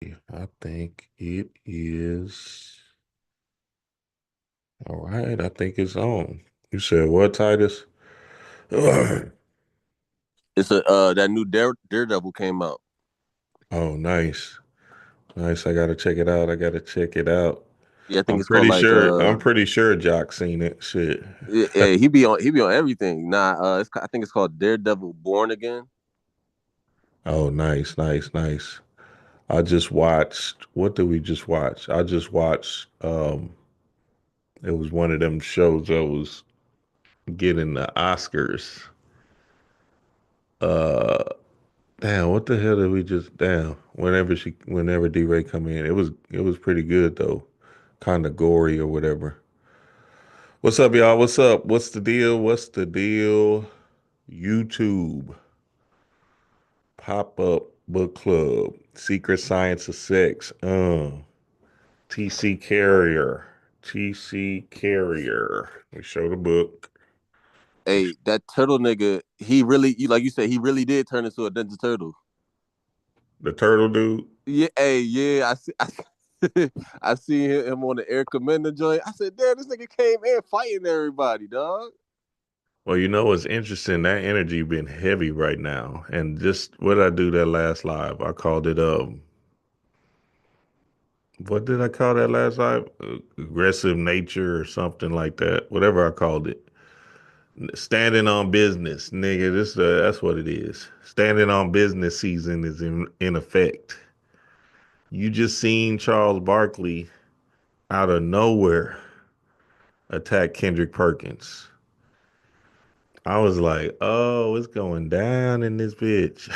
I think it is. All right, I think it's on. You said what, Titus? Oh, It's a that new Daredevil came out. nice. Nice. I gotta check it out. I gotta check it out. Yeah, I think I'm it's called pretty like sure I'm pretty sure Jock seen it. Shit. yeah, he be on everything. I think it's called Daredevil Born Again. Oh, nice, nice, nice. I just watched what did we just watch? I just watched it was one of them shows that was getting the Oscars. Uh Damn, what the hell did we just damn. Whenever D Ray come in, it was pretty good though. Kinda gory or whatever. What's up, y'all? What's up? What's the deal? What's the deal? YouTube, pop-up book club, secret science of sex. TC Carrier. TC Carrier. We show the book. Hey, that turtle nigga, like you said, he really did turn into a Ninja Turtle. The turtle dude. Yeah, hey, yeah, I seen him on the Air Commander joint. I said, damn, this nigga came in fighting everybody, dog. Well, you know what's interesting? That energy been heavy right now. And just what I do that last live, I called it what did I call that last live? Aggressive nature or something like that. Whatever I called it. Standing on business, nigga. That's what it is. Standing on business season is in effect. You just seen Charles Barkley out of nowhere attack Kendrick Perkins. I was like, oh, it's going down in this bitch.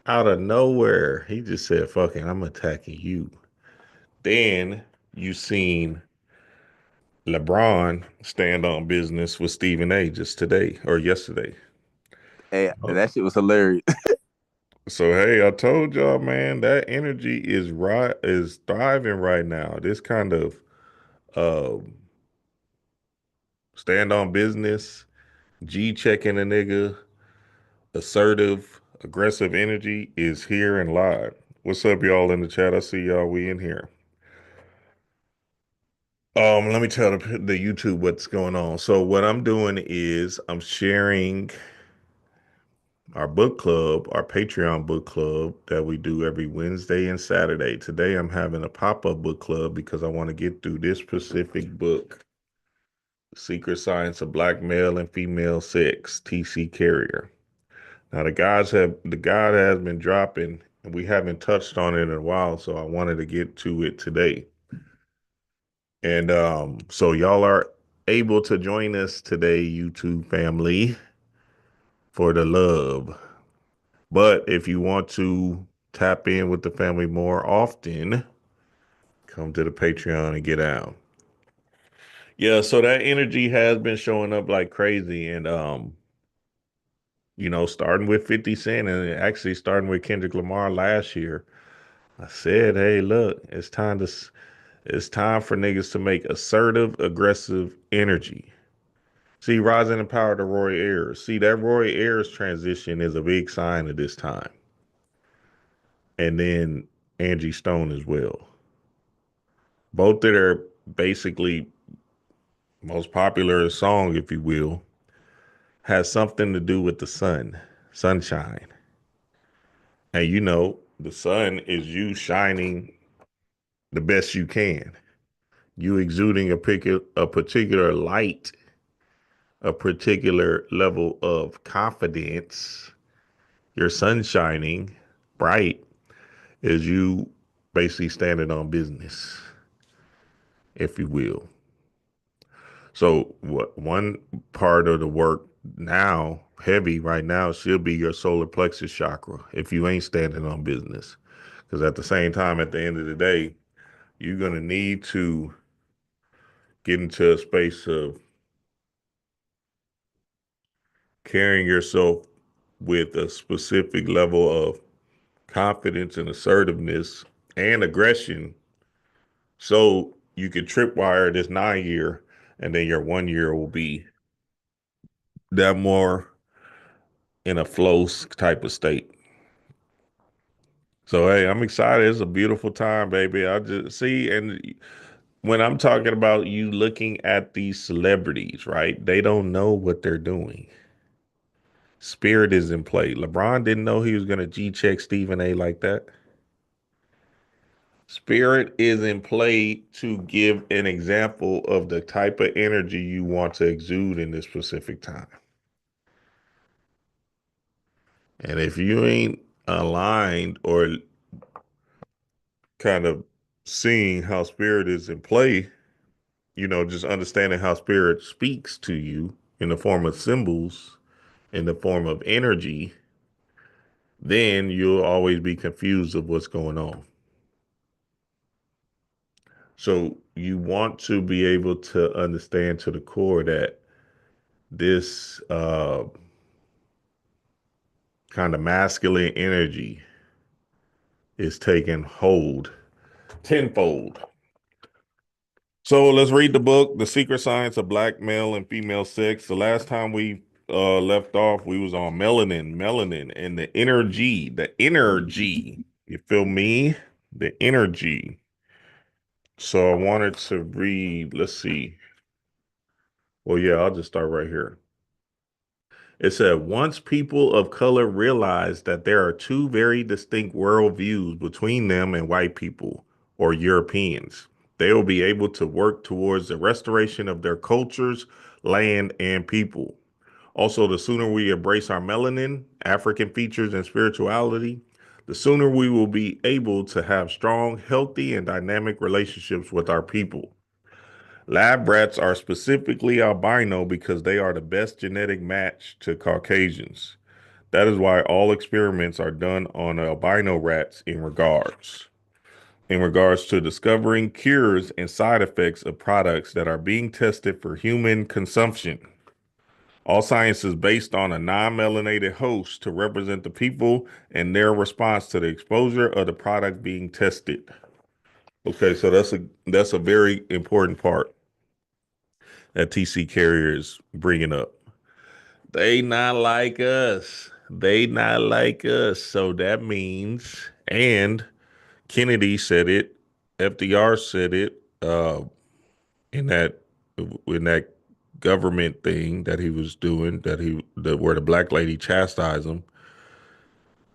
Out of nowhere. He just said, fucking, I'm attacking you. Then you seen LeBron stand on business with Stephen A just today or yesterday. Hey, Oh. that shit was hilarious. So hey, I told y'all, man, that energy is thriving right now. This kind of um stand on business, G checking a nigga, assertive, aggressive energy is here and live. What's up, y'all in the chat? I see y'all. We in here. Let me tell the YouTube what's going on. So what I'm doing is I'm sharing our book club, our Patreon book club that we do every Wednesday and Saturday. Today I'm having a pop-up book club because I want to get through this specific book, Secret Science of Black Male and Female Sex, TC Carrier. Now the guide has been dropping and we haven't touched on it in a while, so I wanted to get to it today. And so y'all are able to join us today, YouTube family, for the love. But if you want to tap in with the family more often, come to the Patreon and get out. Yeah, so that energy has been showing up like crazy. And starting with 50 Cent and actually starting with Kendrick Lamar last year, I said, hey, look, it's time for niggas to make assertive, aggressive energy. See, rising in power to Roy Ayers. See, that Roy Ayers transition is a big sign of this time. And then Angie Stone as well. Both of their basically most popular song, if you will, has something to do with the sun, sunshine. And the sun is you shining the best you can. You exuding a particular light, a particular level of confidence. Your sun shining bright is you basically standing on business, if you will. So what one part of the work now, heavy right now, should be your solar plexus chakra if you ain't standing on business. Because at the same time, at the end of the day, you're gonna need to get into a space of carrying yourself with a specific level of confidence and assertiveness and aggression so you can tripwire this 9 year and then your 1 year will be that more in a flow type of state. So hey, I'm excited. It's a beautiful time, baby. I just see, and when I'm talking about you looking at these celebrities, right? They don't know what they're doing. Spirit is in play. LeBron didn't know he was gonna G check Stephen A like that. Spirit is in play to give an example of the type of energy you want to exude in this specific time. And if you ain't aligned or kind of seeing how spirit is in play, just understanding how spirit speaks to you in the form of symbols, in the form of energy, then you'll always be confused of what's going on. So you want to be able to understand to the core that this kind of masculine energy is taking hold tenfold. So let's read the book, The Secret Science of Black Male and Female Sex. The last time we left off, we was on melanin, and the energy, the energy. You feel me? The energy. So I wanted to read, let's see. Well, yeah, I'll just start right here. It said, once people of color realize that there are two very distinct worldviews between them and white people or Europeans, they will be able to work towards the restoration of their cultures, land, and people. Also, the sooner we embrace our melanin, African features, and spirituality, the sooner we will be able to have strong, healthy, and dynamic relationships with our people. Lab rats are specifically albino because they are the best genetic match to Caucasians. That is why all experiments are done on albino rats in regards to discovering cures and side effects of products that are being tested for human consumption. All science is based on a non-melanated host to represent the people and their response to the exposure of the product being tested. Okay, so that's a very important part that TC Carrier is bringing up. They not like us. They not like us. So that means, and Kennedy said it, FDR said it, in that in that government thing that he was doing, where the black lady chastised him.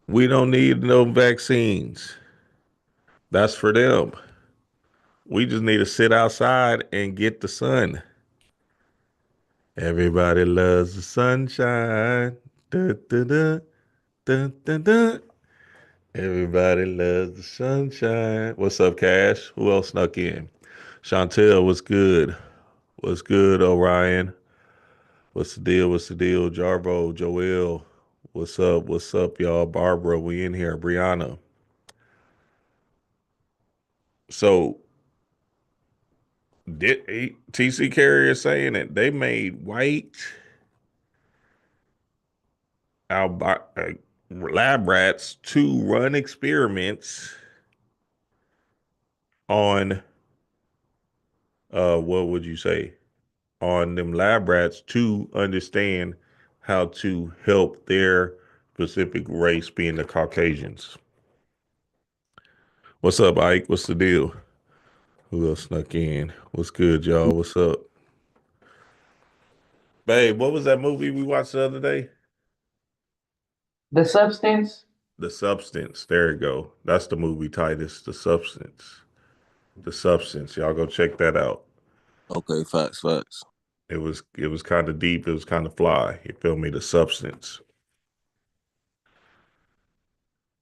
We don't need no vaccines. That's for them. We just need to sit outside and get the sun. Everybody loves the sunshine. Da, da, da, da, da, da. Everybody loves the sunshine. What's up, Cash? Who else snuck in? Chantel, what's good? What's good, Orion? What's the deal? What's the deal? Jarvo, Joel, what's up? What's up, y'all? Barbara, we in here. Brianna. So, TC Carrier saying that they made white albi- lab rats to run experiments on, what would you say? On them lab rats to understand how to help their specific race, being the Caucasians. What's up, Ike? What's the deal? Who else snuck in? What's good, y'all? What's up? Babe, what was that movie we watched the other day? The substance. The Substance. There you go. That's the movie, Titus. The Substance. The Substance. Y'all go check that out. Okay, facts, facts. It was kind of deep. It was kind of fly. You feel me? The Substance.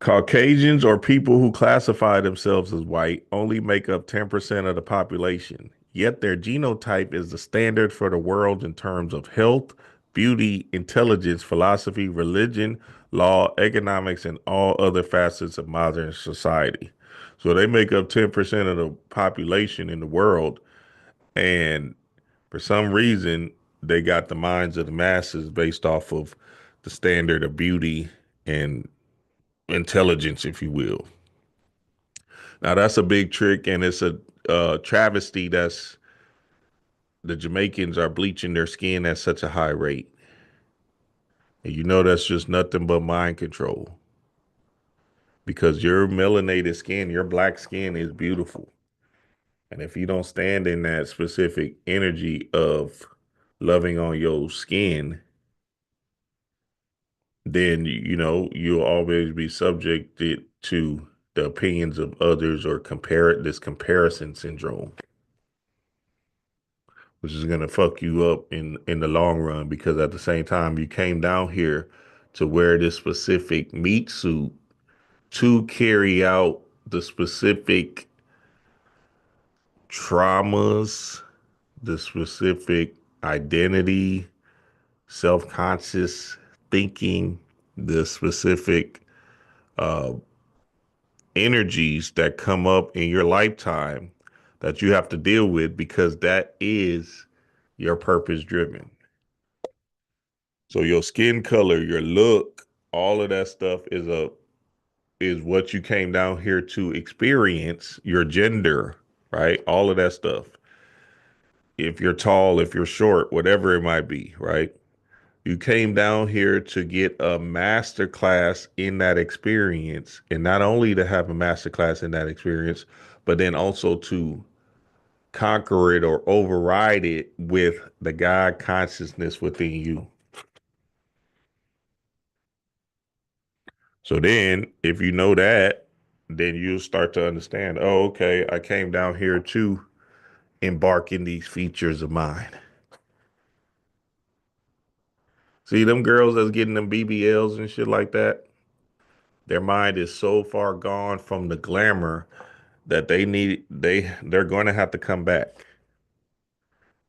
Caucasians, or people who classify themselves as white, only make up 10% of the population. Yet their genotype is the standard for the world in terms of health, beauty, intelligence, philosophy, religion, law, economics, and all other facets of modern society. So they make up 10% of the population in the world. And for some reason, they got the minds of the masses based off of the standard of beauty and intelligence, if you will. Now that's a big trick, and it's a travesty. That's the Jamaicans are bleaching their skin at such a high rate, and that's just nothing but mind control. because your melanated skin, your black skin is beautiful. And if you don't stand in that specific energy of loving on your skin, then you'll always be subjected to the opinions of others or compare this comparison syndrome, which is gonna fuck you up in the long run because at the same time you came down here to wear this specific meat suit to carry out the specific traumas, the specific identity, self-conscious thinking, the specific uh, energies that come up in your lifetime that you have to deal with because that is your purpose driven. So your skin color, your look, all of that stuff is what you came down here to experience, your gender, right? All of that stuff. If you're tall, if you're short, whatever it might be, right? You came down here to get a master class in that experience, and not only to have a master class in that experience, but then also to conquer it or override it with the God consciousness within you. So then, if you know that, then you'll start to understand, oh, okay, I came down here to embark in these features of mine. See, them girls that's getting them BBLs and shit like that, their mind is so far gone from the glamour that they're going to have to come back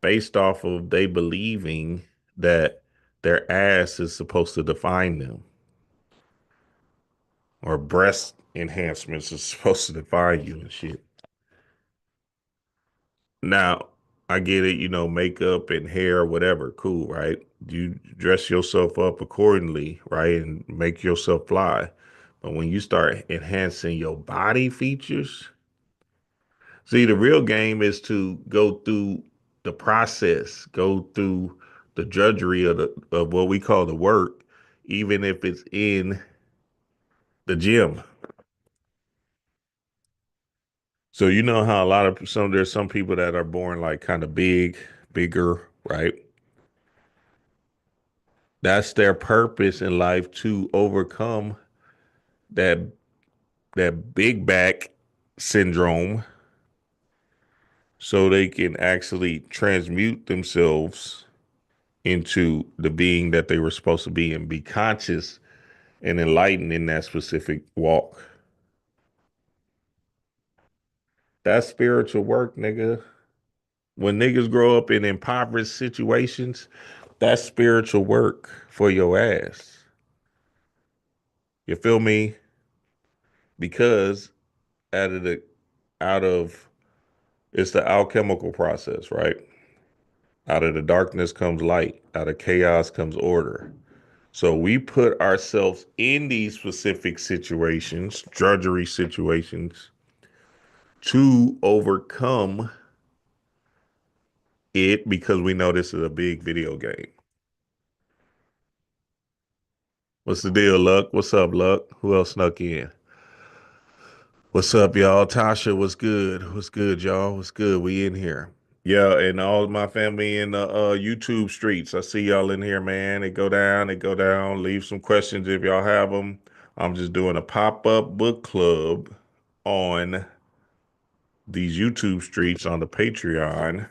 based off of they believing that their ass is supposed to define them or breast enhancements is supposed to define you and shit. Now, I get it, makeup and hair, whatever, cool, right? You dress yourself up accordingly, right? And make yourself fly. But when you start enhancing your body features, see, the real game is to go through the process, go through the drudgery of what we call the work, even if it's in the gym. So you know how a lot of there's some people that are born like kind of bigger, right? That's their purpose in life to overcome that that big back syndrome so they can actually transmute themselves into the being that they were supposed to be and be conscious and enlightened in that specific walk. That's spiritual work, nigga. When niggas grow up in impoverished situations, that's spiritual work for your ass. You feel me? Because out of the out of it's the alchemical process, right? Out of the darkness comes light. Out of chaos comes order. So we put ourselves in these specific situations, drudgery situations, to overcome it because we know this is a big video game. What's the deal, Luck? What's up, Luck? Who else snuck in? What's up, y'all? Tasha, what's good? What's good, y'all? What's good? We in here. Yeah, and all of my family in the YouTube streets. I see y'all in here, man. It go down, it go down. Leave some questions if y'all have them. I'm just doing a pop-up book club on these YouTube streets on the Patreon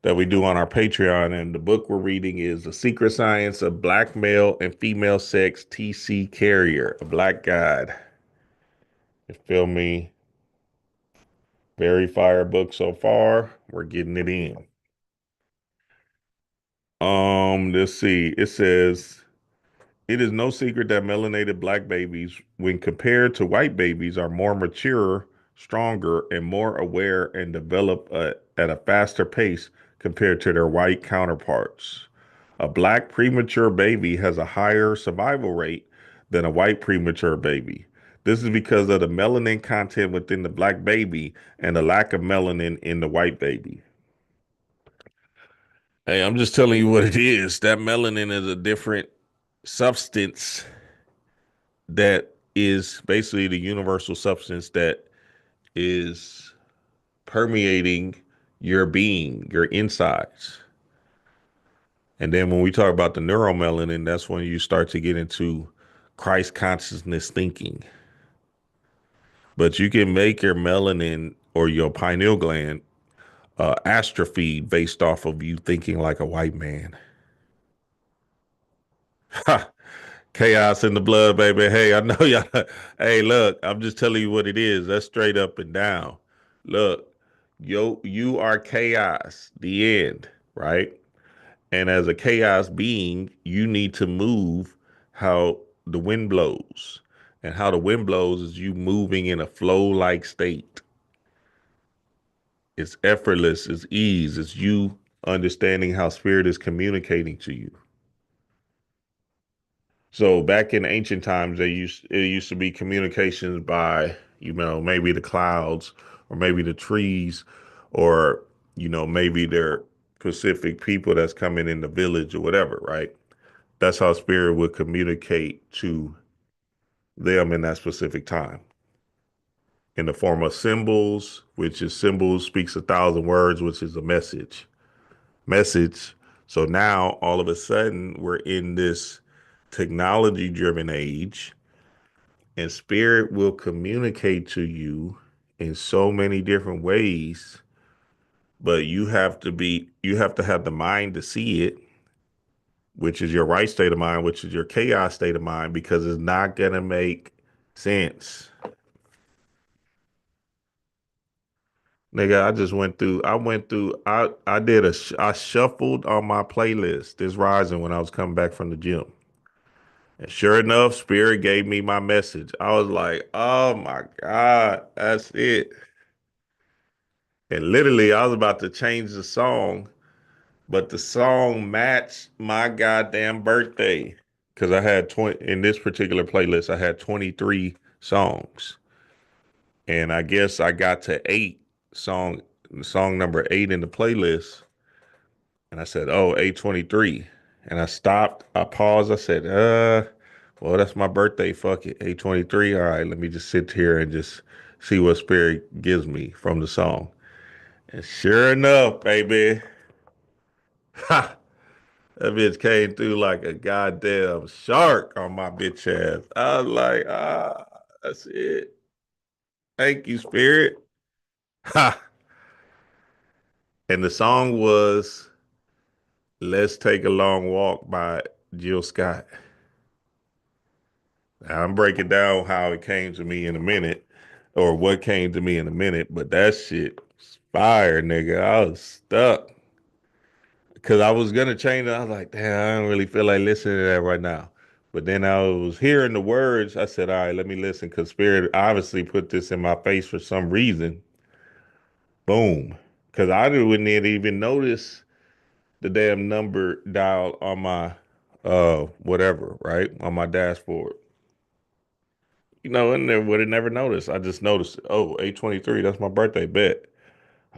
that we do on our Patreon. And the book we're reading is The Secret Science of Black Male and Female Sex TC Carrier, a Black God. You feel me? Very fire book so far. We're getting it in. Let's see. It says it is no secret that melanated black babies, when compared to white babies, are more mature, stronger, and more aware and develop at a faster pace compared to their white counterparts. A black premature baby has a higher survival rate than a white premature baby. This is because of the melanin content within the black baby and the lack of melanin in the white baby. Hey, I'm just telling you what it is. That melanin is a different substance that is basically the universal substance that is permeating your being, your insides. And then when we talk about the neuromelanin, that's when you start to get into Christ consciousness thinking. But you can make your melanin or your pineal gland atrophy based off of you thinking like a white man. Ha! Chaos in the blood, baby. Hey, I know y'all. Hey, look, I'm just telling you what it is. That's straight up and down. Look, you are chaos, the end, right? And as a chaos being, you need to move how the wind blows. And how the wind blows is you moving in a flow like state. It's effortless, it's ease, it's you understanding how spirit is communicating to you. So back in ancient times, it used to be communications by, maybe the clouds or maybe the trees or, maybe they're Pacific people that's coming in the village or whatever, right? That's how spirit would communicate to them in that specific time in the form of symbols, which is symbols speaks 1,000 words, which is a message. So now all of a sudden we're in this technology driven age and spirit will communicate to you in so many different ways, but you have to have the mind to see it, which is your right state of mind, which is your chaos state of mind, because it's not going to make sense. Nigga, I shuffled on my playlist this rising when I was coming back from the gym. And sure enough, Spirit gave me my message. I was like, oh my God, that's it. And literally, I was about to change the song, but the song matched my goddamn birthday. Because I had 20, in this particular playlist, I had 23 songs. And I guess I got to song, song number 8 in the playlist. And I said, oh, 823. And I stopped, I paused, I said, well, that's my birthday. Fuck it. 823. All right, let me just sit here and just see what spirit gives me from the song. And sure enough, baby, ha, that bitch came through like a goddamn shark on my bitch ass. I was like, that's it. Thank you, spirit. Ha. And the song was Let's Take a Long Walk by Jill Scott. Now, I'm breaking down how it came to me in a minute, or what came to me in a minute, but that shit was fire, nigga. I was stuck because I was gonna change it. I was like, damn, I don't really feel like listening to that right now. But then I was hearing the words. I said, all right, let me listen, because Spirit obviously put this in my face for some reason. Boom. Because I wouldn't even notice the damn number dial on my whatever, right? On my dashboard. And there would have never noticed. I just noticed, oh, 823, that's my birthday bet.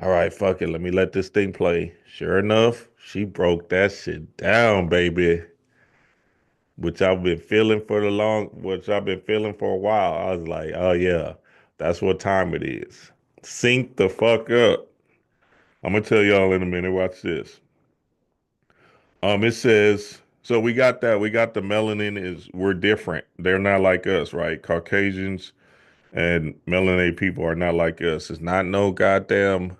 All right, fuck it. Let me let this thing play. Sure enough, she broke that shit down, baby. Which I've been feeling for a while. I was like, oh yeah, that's what time it is. Sync the fuck up. I'm gonna tell y'all in a minute. Watch this. It says, so we got that. We got the melanin we're different. They're not like us, right? Caucasians and melanated people are not like us. It's not no goddamn.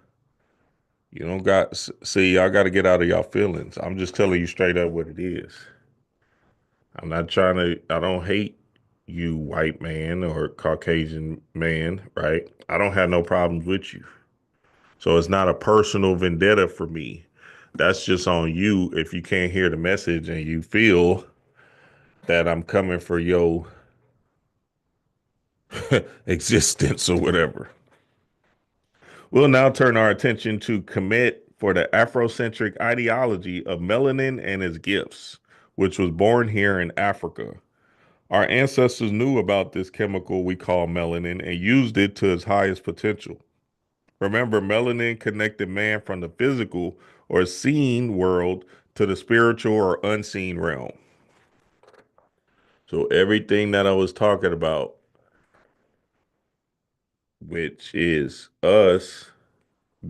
You don't got see. Y'all got to get out of y'all feelings. I'm just telling you straight up what it is. I'm not trying to. I don't hate you, white man or Caucasian man. Right? I don't have no problems with you. So it's not a personal vendetta for me. That's just on you if you can't hear the message and you feel that I'm coming for your existence or whatever. We'll now turn our attention to commit for the Afrocentric ideology of melanin and its gifts, which was born here in Africa. Our ancestors knew about this chemical we call melanin and used it to its highest potential. Remember, melanin connected man from the physical or seen world to the spiritual or unseen realm. So everything that I was talking about which is us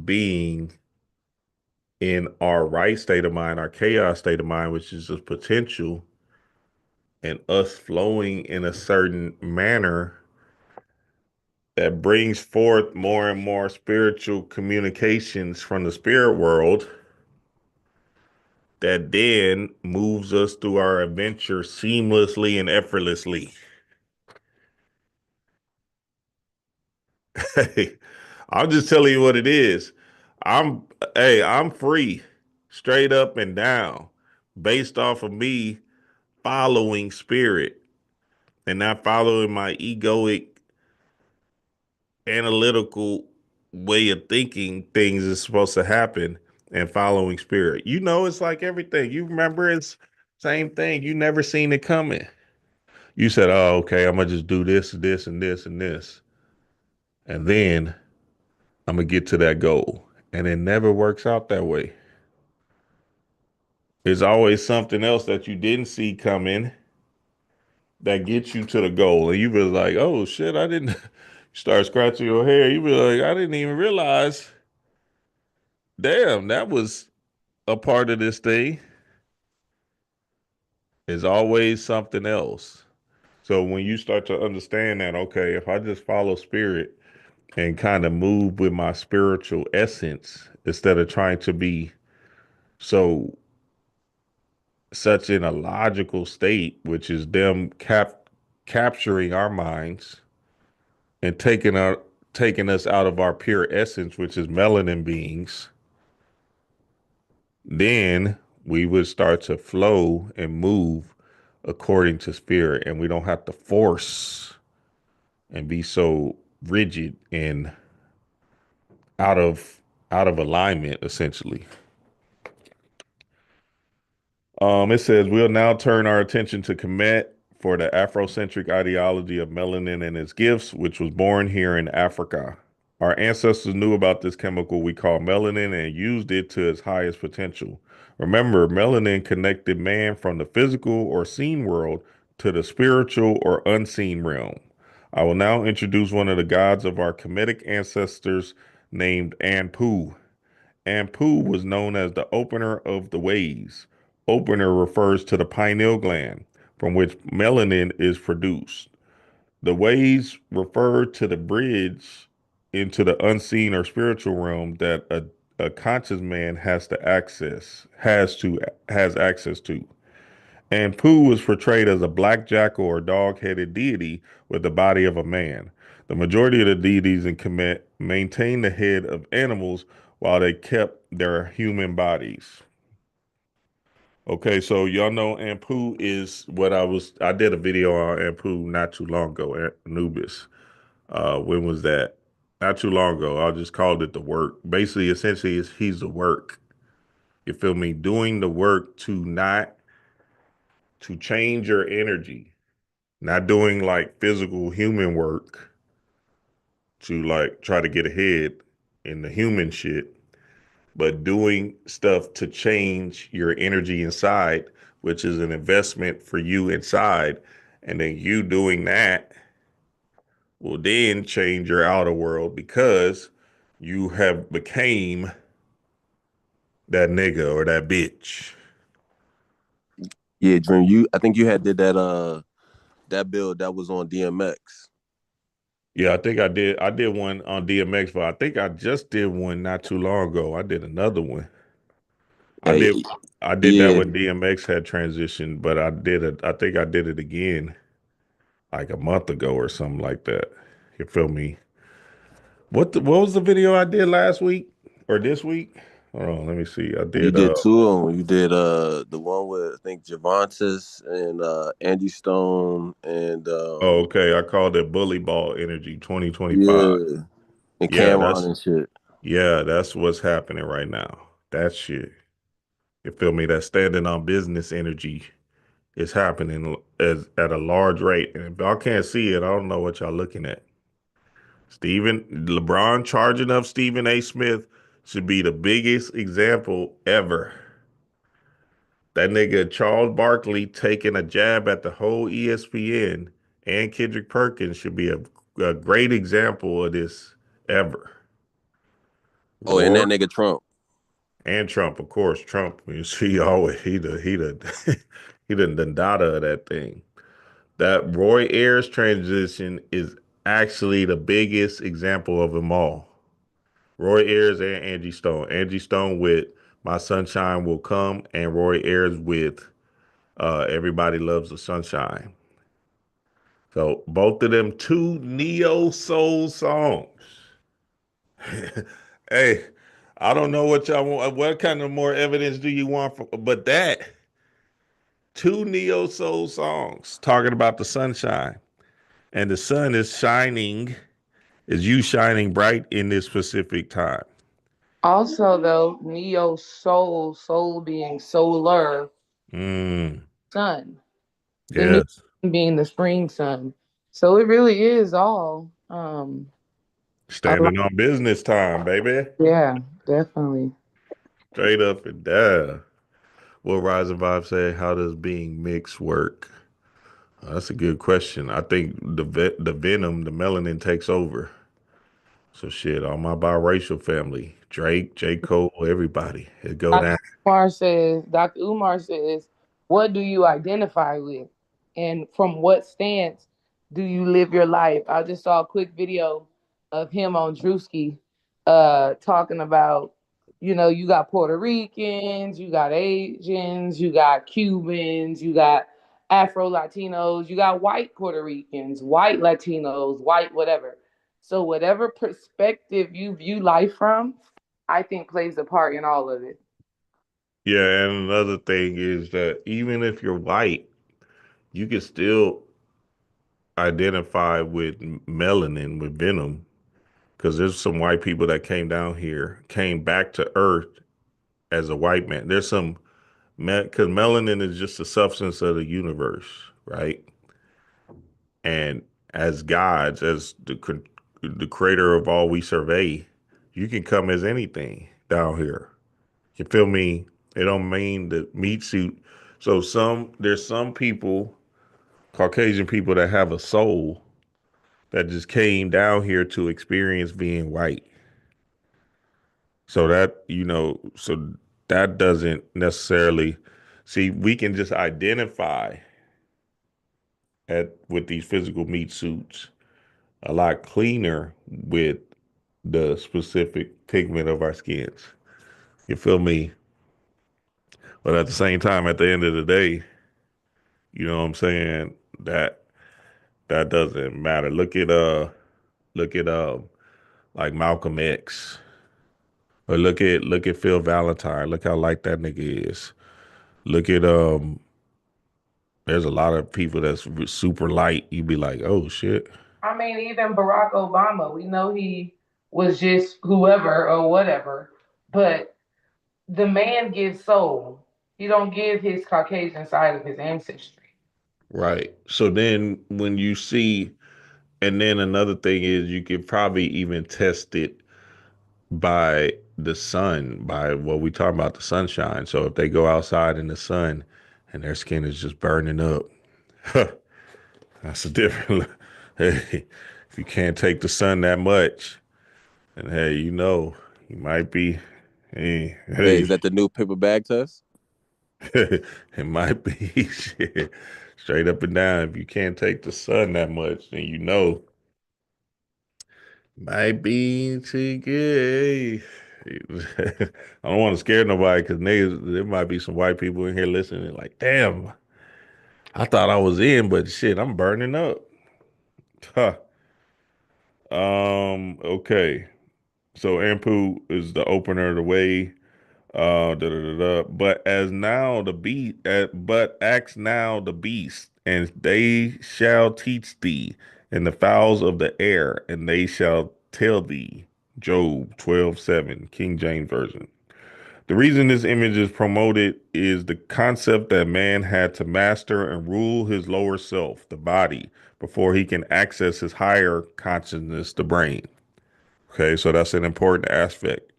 being in our right state of mind, our chaos state of mind, which is just potential, and us flowing in a certain manner that brings forth more and more spiritual communications from the spirit world that then moves us through our adventure seamlessly and effortlessly. Hey, I'm just telling you what it is. I'm I'm free, straight up and down, based off of me following spirit and not following my egoic analytical way of thinking things is supposed to happen and following spirit. You know, it's like everything. You remember it's same thing. You never seen it coming. You said, "Oh, okay, I'm gonna just do this, this, and this, and this, and then I'm gonna get to that goal." And it never works out that way. There's always something else that you didn't see coming that gets you to the goal, and you be like, "Oh shit, I didn't." You start scratching your hair. You be like, "I didn't even realize." Damn, that was a part of this thing. Is always something else. So when you start to understand that, okay, if I just follow spirit and kind of move with my spiritual essence instead of trying to be so such in a logical state, which is them capturing our minds and taking us out of our pure essence, which is melanin beings, then we would start to flow and move according to spirit, and we don't have to force and be so rigid and out of out of alignment essentially. It says we'll now turn our attention to Kemet for the Afrocentric ideology of melanin and its gifts, which was born here in Africa. Our ancestors knew about this chemical we call melanin and used it to its highest potential. Remember, melanin connected man from the physical or seen world to the spiritual or unseen realm. I will now introduce one of the gods of our Kemetic ancestors named Anpu. Ampu was known as the opener of the ways. Opener refers to the pineal gland from which melanin is produced. The ways refer to the bridge into the unseen or spiritual realm that a conscious man has access to. And Pooh was portrayed as a black jackal or dog-headed deity with the body of a man. The majority of the deities in Kemet maintained the head of animals while they kept their human bodies. Okay, so y'all know Anpu is I did a video on Anpu not too long ago, Anubis. When was that? Not too long ago. I just called it the work. Basically, essentially, he's the work. You feel me? Doing the work to not to change your energy, not doing like physical human work to like try to get ahead in the human shit, but doing stuff to change your energy inside, which is an investment for you inside. And then you doing that will then change your outer world because you have became that nigga or that bitch. Yeah, Dream. I think you had did that build that was on DMX. Yeah, I think I did one on DMX, but I think I just did one not too long ago. I did another one. I Hey, did I did that yeah, when DMX had transitioned, but I think I did it again like a month ago or something like that. You feel me? What was the video I did last week or this week? Hold on, let me see. I you did did two of them. You did the one with I think Javantis and Andy Stone and oh, okay, I called it Bully Ball Energy 2025. yeah, and Yeah, Cameron and shit. that's what's happening right now. That shit. You feel me? That standing on business energy is happening as at a large rate. And if y'all can't see it, I don't know what y'all looking at. LeBron charging up Stephen A. Smith should be the biggest example ever. That nigga Charles Barkley taking a jab at the whole ESPN and Kendrick Perkins should be a a great example of this ever. Oh, and Roy that nigga Trump. and Trump, of course. Trump, you see, always he the he done data of that thing. That Roy Ayers transition is actually the biggest example of them all. Roy Ayers and Angie Stone. Angie Stone with My Sunshine Will Come, and Roy Ayers with Everybody Loves the Sunshine. So both of them two neo soul songs. Hey, I don't know what y'all want. What kind of more evidence do you want? But that two neo soul songs talking about the sunshine, and the sun is shining. Is you shining bright in this specific time? Also, though, neo soul, soul being solar, Mm, sun, the new yes, being the spring sun. So it really is all. A lot. standing on business time, baby. Yeah, definitely. Straight up and down. What Rise and Vibe say? How does being mixed work? That's a good question. I think the venom, the melanin takes over. So shit, all my biracial family, Drake, J. Cole, everybody, it go Dr. down. Dr. Umar says, what do you identify with? And from what stance do you live your life? I just saw a quick video of him on Drewski talking about, you got Puerto Ricans, you got Asians, you got Cubans, you got Afro Latinos, you got white Puerto Ricans, white Latinos, white whatever. So whatever perspective you view life from, I think plays a part in all of it. Yeah, and another thing is that even if you're white, you can still identify with melanin, with venom, because there's some white people that came down here, came back to Earth as a white man. There's some, because melanin is just a substance of the universe, right? And as gods, as the creator of all we survey, you can come as anything down here. You feel me? It don't mean the meat suit. So there's some people, Caucasian people that have a soul that just came down here to experience being white. So so that doesn't necessarily see, we can just identify at with these physical meat suits a lot cleaner with the specific pigment of our skins. You feel me? But at the same time, at the end of the day, you know what I'm saying? That doesn't matter. Look at like Malcolm X. Or look at Phil Valentine. Look how light that nigga is. Look at there's a lot of people that's super light. You be like, oh shit. I mean, even Barack Obama, we know he was just whoever or whatever, but the man gives soul. He don't give his Caucasian side of his ancestry. Right. So then when you see, and then another thing is you could probably even test it by the sun, by what we talk about, the sunshine. So if they go outside in the sun and their skin is just burning up, that's a different. Hey, if you can't take the sun that much, and hey, you might be. Hey, Hey, hey, is that the new paper bag test? it might be shit. Straight up and down. If you can't take the sun that much, then might be too good. I don't want to scare nobody because there might be some white people in here listening. Like, damn, I thought I was in, but shit, I'm burning up. Huh. Okay. So Ampu is the opener of the way. Da, da, da, da. But ask now the beast, and they shall teach thee, and the fowls of the air, and they shall tell thee. Job 12:7, King James Version. The reason this image is promoted is the concept that man had to master and rule his lower self, the body, before he can access his higher consciousness, the brain. Okay, so that's an important aspect.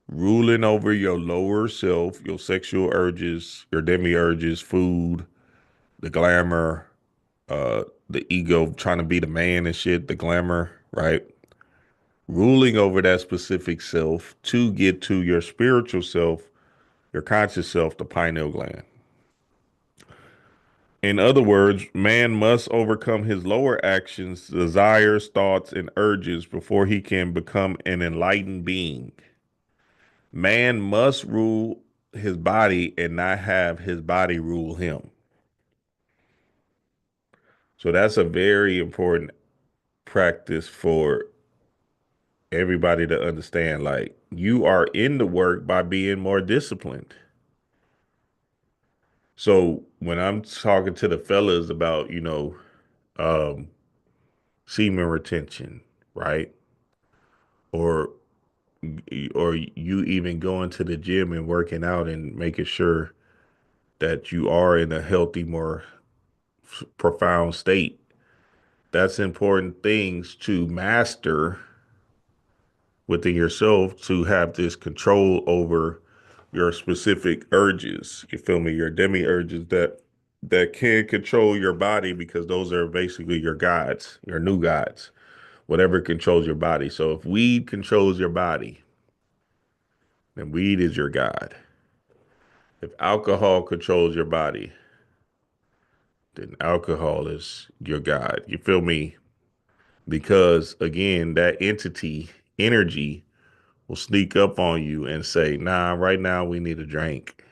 Ruling over your lower self, your sexual urges, your demiurges, food, the glamour, the ego trying to be the man and shit, the glamour, right? Ruling over that specific self to get to your spiritual self, your conscious self, the pineal gland. In other words, man must overcome his lower actions, desires, thoughts, and urges before he can become an enlightened being. Man must rule his body and not have his body rule him. So that's a very important practice for everybody to understand. Like, you are in the work by being more disciplined. So when I'm talking to the fellas about, um, semen retention, right? Or or you even going to the gym and working out and making sure that you are in a healthy, more profound state. That's important things to master within yourself to have this control over your specific urges. You feel me? Your demi urges that can control your body because those are basically your gods, your new gods, whatever controls your body. So if weed controls your body, then weed is your god. If alcohol controls your body, then alcohol is your god. You feel me? Because again, that entity, energy, will sneak up on you and say, nah, right now we need a drink.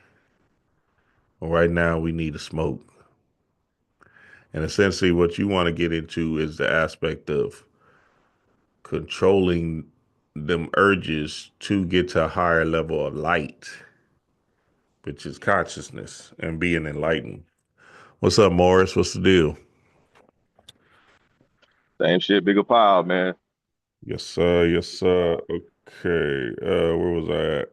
Or right now we need to smoke. And essentially what you want to get into is the aspect of controlling them urges to get to a higher level of light, which is consciousness and being enlightened. What's up, Morris? What's the deal? Same shit, bigger pile, man. Yes, sir. Yes, sir. Okay. Where was I at?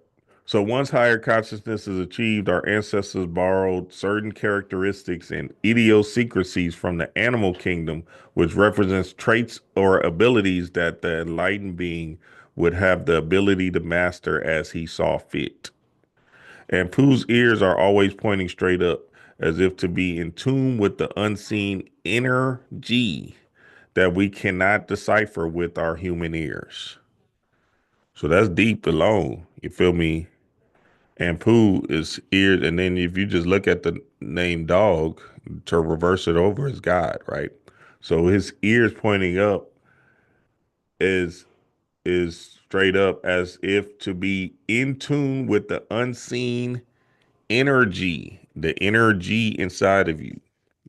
So once higher consciousness is achieved, our ancestors borrowed certain characteristics and idiosyncrasies from the animal kingdom, which represents traits or abilities that the enlightened being would have the ability to master as he saw fit. And Pooh's ears are always pointing straight up, as if to be in tune with the unseen inner G that we cannot decipher with our human ears. So that's deep alone. You feel me? And Pooh is ears. And then if you just look at the name dog to reverse it over is God, right? So his ears pointing up is is straight up as if to be in tune with the unseen energy, the energy inside of you,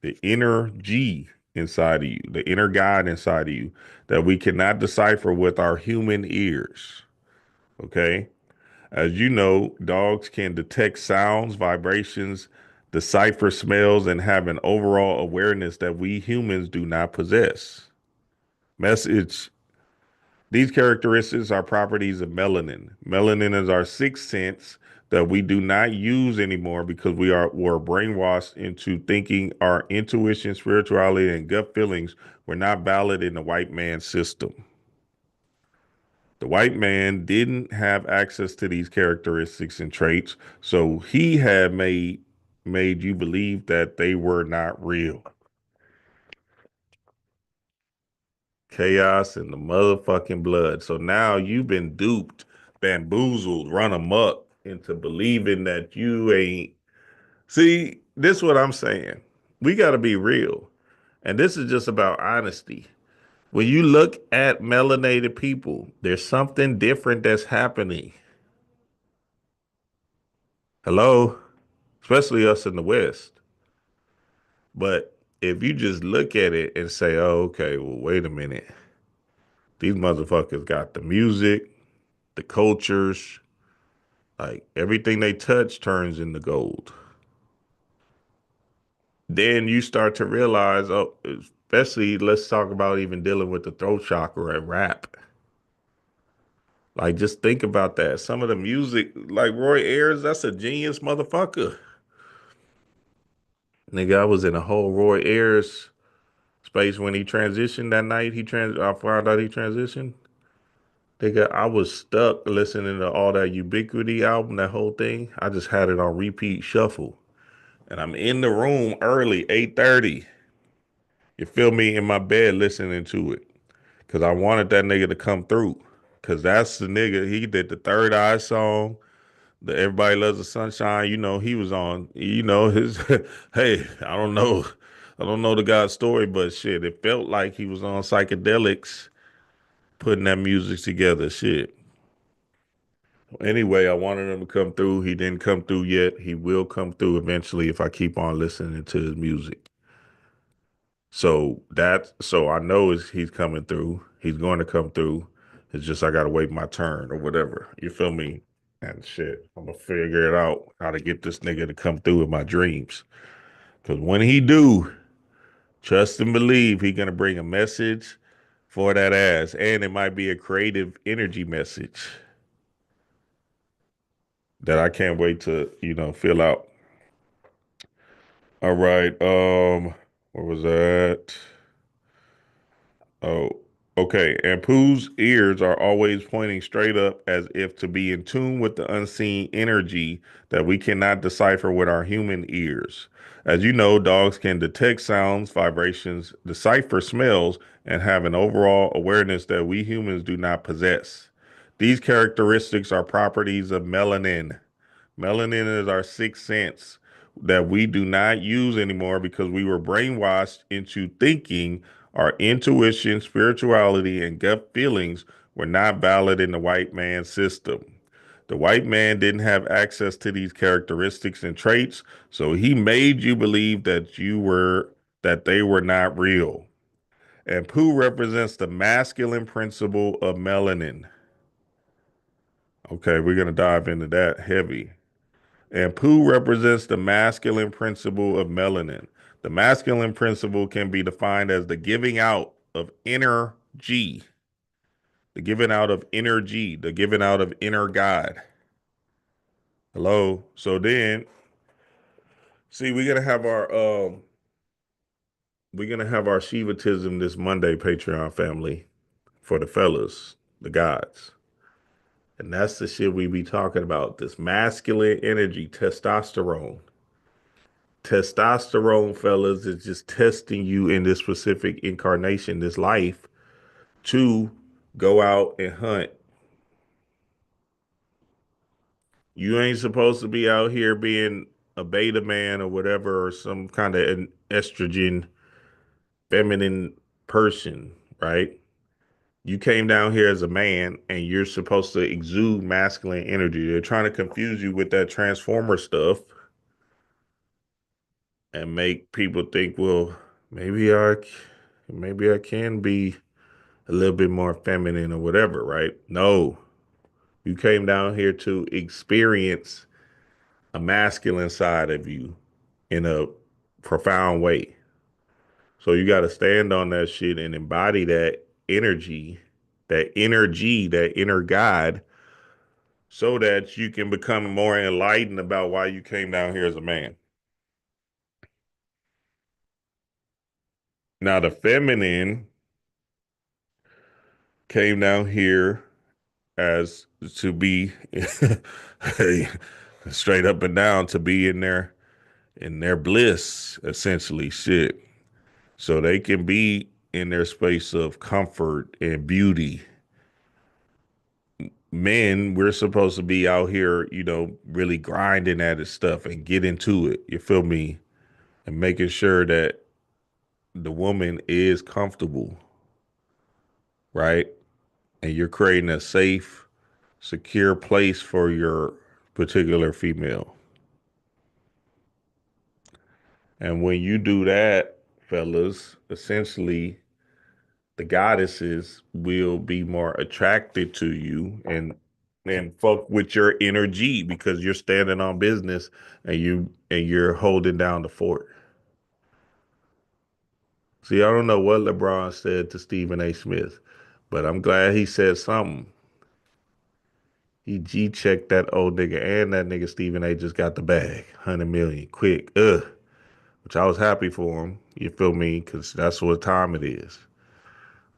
the inner G inside of you, the inner God inside of you that we cannot decipher with our human ears. Okay. As you know, dogs can detect sounds, vibrations, decipher smells, and have an overall awareness that we humans do not possess. Message. These characteristics are properties of melanin. Melanin is our sixth sense that we do not use anymore because we're brainwashed into thinking our intuition, spirituality, and gut feelings were not valid in the white man's system. The white man didn't have access to these characteristics and traits, so he had made you believe that they were not real. Chaos in the motherfucking blood. So now you've been duped, bamboozled, run amok into believing that you ain't. See, this is what I'm saying. We got to be real. And this is just about honesty. When you look at melanated people, there's something different that's happening. Hello? Especially us in the West. But if you just look at it and say, oh, okay, well, wait a minute. These motherfuckers got the music, the cultures, like everything they touch turns into gold. Then you start to realize, oh, especially let's talk about even dealing with the throat chakra and rap. Like, just think about that. Some of the music, like Roy Ayers, that's a genius motherfucker. Nigga, I was in a whole Roy Ayers space when he transitioned that night. I found out he transitioned. Nigga, I was stuck listening to all that Ubiquity album, that whole thing. I just had it on repeat shuffle. And I'm in the room early, 8:30. You feel me? In my bed listening to it. Cause I wanted that nigga to come through. Cause that's the nigga. He did the Third Eye song. The Everybody Loves the Sunshine. You know, he was on, you know, his hey, I don't know the guy's story, but shit, it felt like he was on psychedelics putting that music together. Shit. Anyway, I wanted him to come through. He didn't come through yet. He will come through eventually if I keep on listening to his music. So I know he's coming through. He's going to come through. It's just I gotta wait my turn or whatever. You feel me? And shit, I'm gonna figure it out how to get this nigga to come through in my dreams. Cause when he do, trust and believe he gonna bring a message for that ass, and it might be a creative energy message that I can't wait to fill out. All right, where was that? Oh, okay. And Pooh's ears are always pointing straight up as if to be in tune with the unseen energy that we cannot decipher with our human ears. As you know, dogs can detect sounds, vibrations, decipher smells, and have an overall awareness that we humans do not possess. These characteristics are properties of melanin. Melanin is our sixth sense that we do not use anymore because we were brainwashed into thinking our intuition, spirituality, and gut feelings were not valid in the white man's system. The white man didn't have access to these characteristics and traits, so he made you believe that they were not real. And Pooh represents the masculine principle of melanin. Okay, we're gonna dive into that heavy. And Pooh represents the masculine principle of melanin. The masculine principle can be defined as the giving out of inner G, the giving out of inner G, the giving out of inner God. Hello. So then, see, we're gonna have our Shivatism this Monday, Patreon family, for the fellas, the gods. And that's the shit we be talking about. This masculine energy, testosterone. Testosterone, fellas, is just testing you in this specific incarnation, this life, to go out and hunt. You ain't supposed to be out here being a beta man or whatever, or some kind of an estrogen, feminine person, right? You came down here as a man and you're supposed to exude masculine energy. They're trying to confuse you with that transformer stuff and make people think, well, maybe maybe I can be a little bit more feminine or whatever, right? No, you came down here to experience a masculine side of you in a profound way. So you got to stand on that shit and embody that inner God, so that you can become more enlightened about why you came down here as a man. Now, the feminine came down here as to be hey, straight up and down, to be in their bliss, essentially, shit. So they can be in their space of comfort and beauty. Men, we're supposed to be out here, really grinding at this stuff and get into it. You feel me? And making sure that the woman is comfortable, right? And you're creating a safe, secure place for your particular female. And when you do that, fellas, essentially the goddesses will be more attracted to you and fuck with your energy because you're standing on business and you're holding down the fort. See, I don't know what LeBron said to Stephen A. Smith, but I'm glad he said something. He G checked that old nigga, and that nigga Stephen A. just got the bag, 100 million quick. Which I was happy for him. You feel me? Because that's what time it is.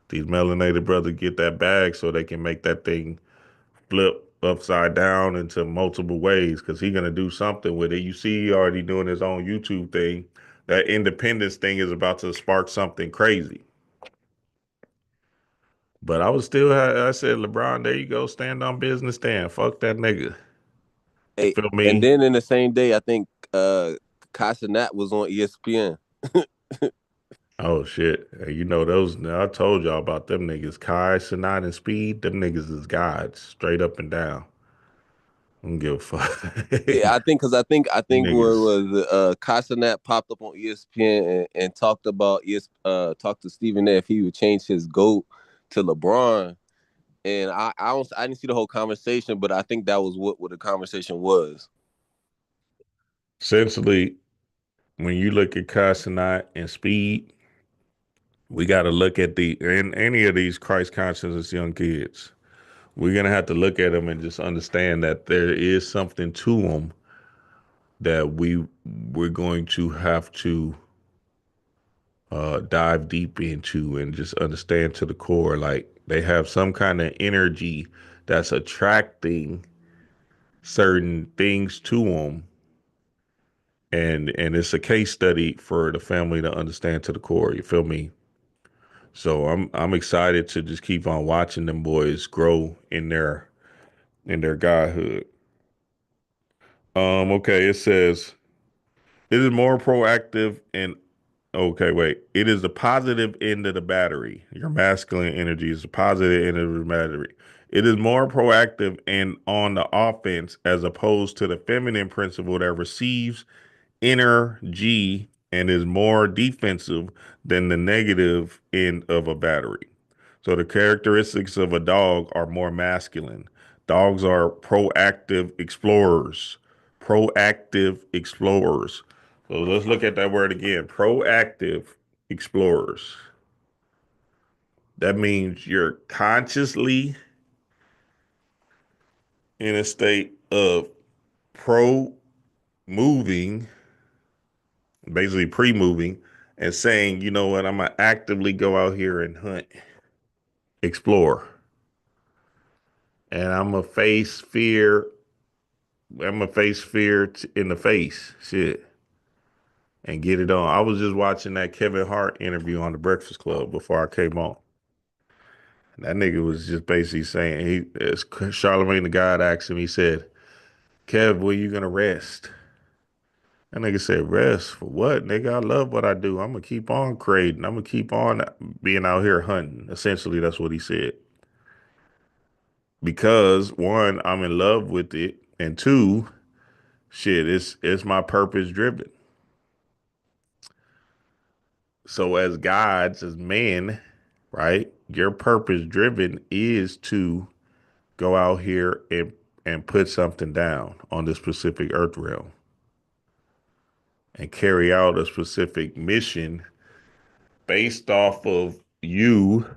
These melanated brothers get that bag so they can make that thing flip upside down into multiple ways, because he gonna do something with it. You see, he already doing his own YouTube thing. That independence thing is about to spark something crazy. But I said, LeBron, there you go, stand on business, stand. Fuck that nigga. You Hey, feel and me? then in the same day, I think Casanat was on ESPN. Oh shit. Hey, you know those I told y'all about them niggas. Kai, Sinat, and Speed, them niggas is gods, straight up and down. I don't give a fuck. Yeah, I think because I think what Niggas. was Casanat popped up on ESPN and talked about talked to Stephen A. if he would change his GOAT to LeBron. And I didn't see the whole conversation, but I think that was what the conversation was. Essentially, when you look at Kai, Sinat, and Speed, we got to look at in any of these Christ consciousness young kids. We're gonna have to look at them and just understand that there is something to them that we're going to have to dive deep into and just understand to the core. Like they have some kind of energy that's attracting certain things to them, and it's a case study for the family to understand to the core. You feel me? So I'm excited to just keep on watching them boys grow in their godhood. Okay, it says it is more proactive and okay, wait. It is the positive end of the battery. Your masculine energy is the positive end of the battery. It is more proactive and on the offense as opposed to the feminine principle that receives energy and is more defensive than the negative end of a battery. So the characteristics of a dog are more masculine. Dogs are proactive explorers. Proactive explorers. So let's look at that word again. Proactive explorers. That means you're consciously in a state of pro moving, basically pre moving, and saying, you know what, I'm going to actively go out here and hunt, explore. And I'm going to face fear. I'm going to face fear in the face. Shit. And get it on. I was just watching that Kevin Hart interview on the Breakfast Club before I came on. That nigga was just basically saying as Charlemagne the God asked him, he said, "Kev, where you gonna rest?" That nigga said, "Rest for what, nigga? I love what I do. I'm gonna keep on creating. I'm gonna keep on being out here hunting." Essentially, that's what he said. Because one, I'm in love with it, and two, shit, it's my purpose driven. So as gods, as men, right, your purpose driven is to go out here and put something down on this specific earth realm and carry out a specific mission based off of you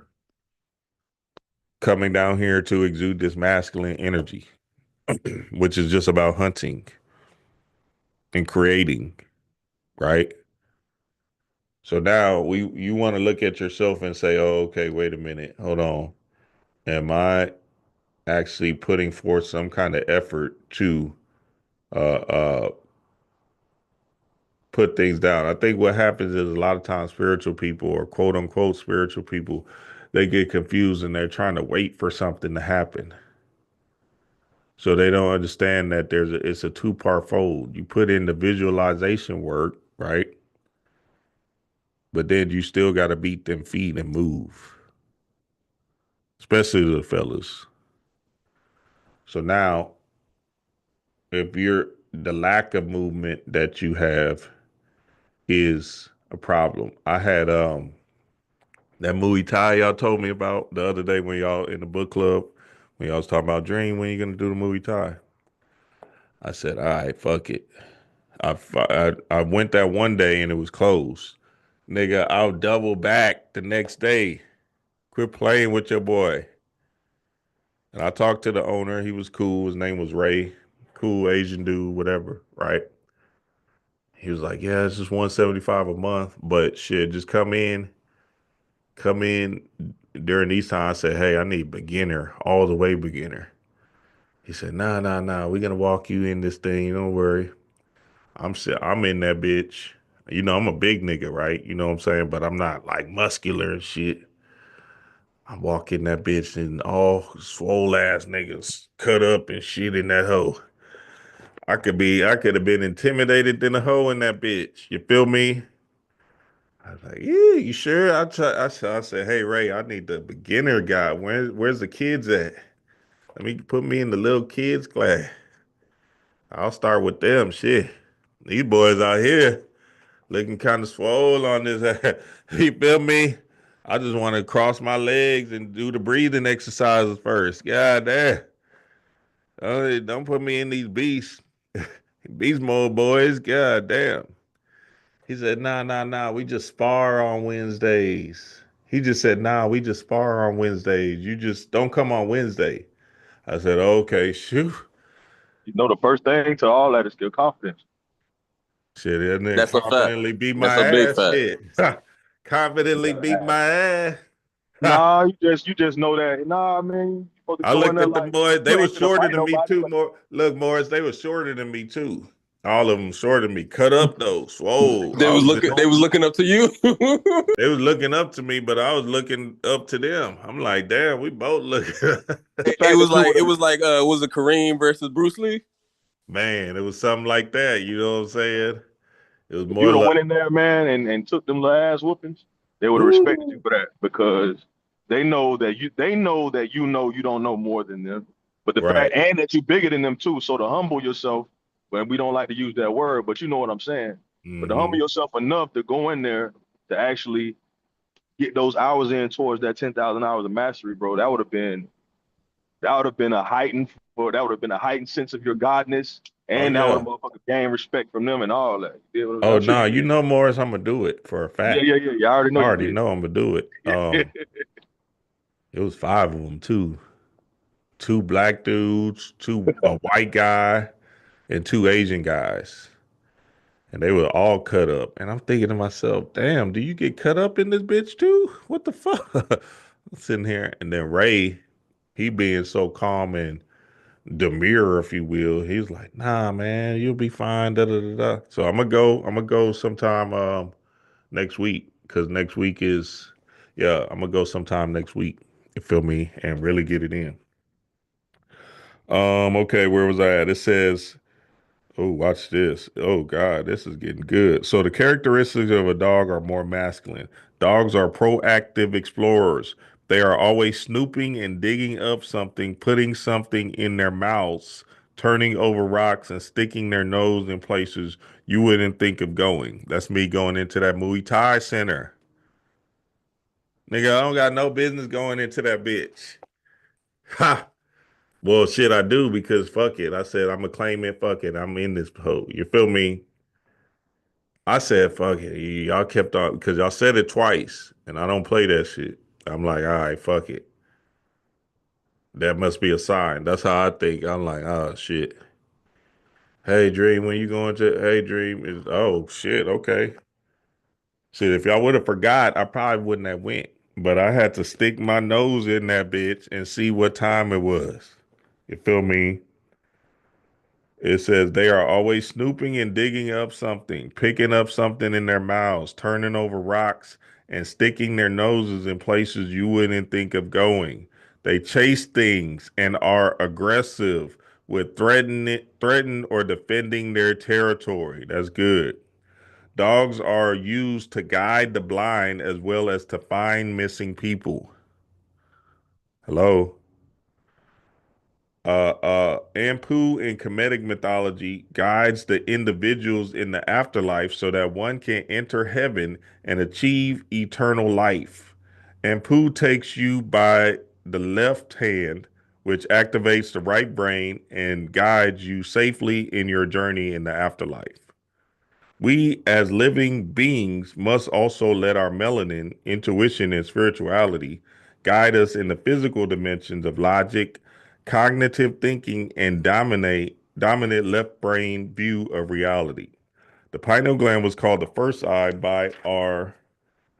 coming down here to exude this masculine energy, which is just about hunting and creating, right? So now we you want to look at yourself and say, "Oh, okay, wait a minute. Hold on. Am I actually putting forth some kind of effort to uh uh put things down?" I think what happens is a lot of times spiritual people or quote unquote spiritual people, they get confused and they're trying to wait for something to happen. So they don't understand that it's a two-part fold. You put in the visualization work, right? But then you still got to beat them feet and move, especially the fellas. So now, if you're the lack of movement that you have is a problem. I had that Muay Thai y'all told me about the other day when y'all in the book club, when y'all was talking about Dream, when you gonna do the Muay Thai? I said, all right, fuck it. I went that one day and it was closed. Nigga, I'll double back the next day. Quit playing with your boy. And I talked to the owner. He was cool. His name was Ray. Cool Asian dude, whatever, right? He was like, yeah, it's just 175 a month, but shit, just come in during these times. I said, hey, I need beginner, all the way beginner. He said, nah, nah, nah. We're gonna walk you in this thing. Don't worry. I'm in that bitch. I'm a big nigga, right? You know what I'm saying? But I'm not like muscular and shit. I walk in that bitch and all swole ass niggas cut up and shit in that hoe. I could have been intimidated than a hoe in that bitch. You feel me? I was like, yeah, you sure? I said, hey Ray, I need the beginner guy. Where's the kids at? Let me put me in the little kids class. I'll start with them. Shit. These boys out here looking kind of swole on this. You feel me? I just want to cross my legs and do the breathing exercises first. God damn. Don't put me in these beast mode boys. God damn. He said, nah. We just spar on Wednesdays. He just said, nah, we just spar on Wednesdays. You just don't come on Wednesday. I said, okay, shoot. You know, the first thing to all that is your confidence. Shit, and then That's a fact. confidently beat my That's a big ass. fact. Shit. You Confidently gotta beat have. my ass. Nah, you just know that. Nah, man, you supposed to I go in looked there at the like boys. They you were ain't finna shorter fight than me nobody. too. But More look, Morris, they were shorter than me too. All of them shorter than me. Cut up though. Swole. They I was was looking. They was looking up to you. they was looking up to me, but I was looking up to them. I'm like, damn, we both look. the It fact was that you like would have, was it Kareem versus Bruce Lee? Man, it was something like that. You know what I'm saying? It was if you more would have like, went in there, man, and took them little ass whoopings, they would have respected you ooh, for that because they know you don't know more than them. But the fact right. and that you bigger than them too, so to humble yourself, when we don't like to use that word, but you know what I'm saying. But to humble Hmm. yourself enough to go in there to actually get those hours in towards that 10,000 hours of mastery, bro, that would have been a heightened sense of your godness, Oh and that would have yeah. motherfucker gained respect from them and all that. Oh I'm sure no, you you did. know Morris, I'm gonna do it for a Yeah, fact. yeah, yeah, yeah. I already know I you already did. know I'm gonna do it. It was five of them too. Two black dudes, two a white guy, and two Asian guys. And they were all cut up. And I'm thinking to myself, damn, do you get cut up in this bitch too? What the fuck? I'm sitting here. And then Ray, he being so calm and demure, if you will, he's like, nah, man, you'll be fine. Da da da da. So I'm gonna go sometime next week. Cause next week is I'm gonna go sometime next week. You feel me? And really get it in. Okay, where was I at? It says, oh, watch this. Oh God, this is getting good. So the characteristics of a dog are more masculine. Dogs are proactive explorers. They are always snooping and digging up something, putting something in their mouths, turning over rocks and sticking their nose in places you wouldn't think of going. That's me going into that Muay Thai center. Nigga, I don't got no business going into that bitch. Ha! Well, shit, I do because fuck it. I said I'm gonna claim it. Fuck it. I'm in this hole. You feel me? I said fuck it. Y'all kept on because y'all said it twice, and I don't play that shit. I'm like, all right, fuck it. That must be a sign. That's how I think. I'm like, oh shit. Hey Dream, when you going to? Hey Dream is. Oh shit. Okay. Shit, if y'all would have forgot, I probably wouldn't have went. But I had to stick my nose in that bitch and see what time it was. You feel me? It says they are always snooping and digging up something, picking up something in their mouths, turning over rocks, and sticking their noses in places you wouldn't think of going. They chase things and are aggressive with threaten or defending their territory. That's good. Dogs are used to guide the blind as well as to find missing people. Hello. Ampu in Kemetic mythology guides the individuals in the afterlife so that one can enter heaven and achieve eternal life. Ampu takes you by the left hand, which activates the right brain and guides you safely in your journey in the afterlife. We, as living beings, must also let our melanin, intuition, and spirituality guide us in the physical dimensions of logic, cognitive thinking, and dominant left brain view of reality. The pineal gland was called the first eye by our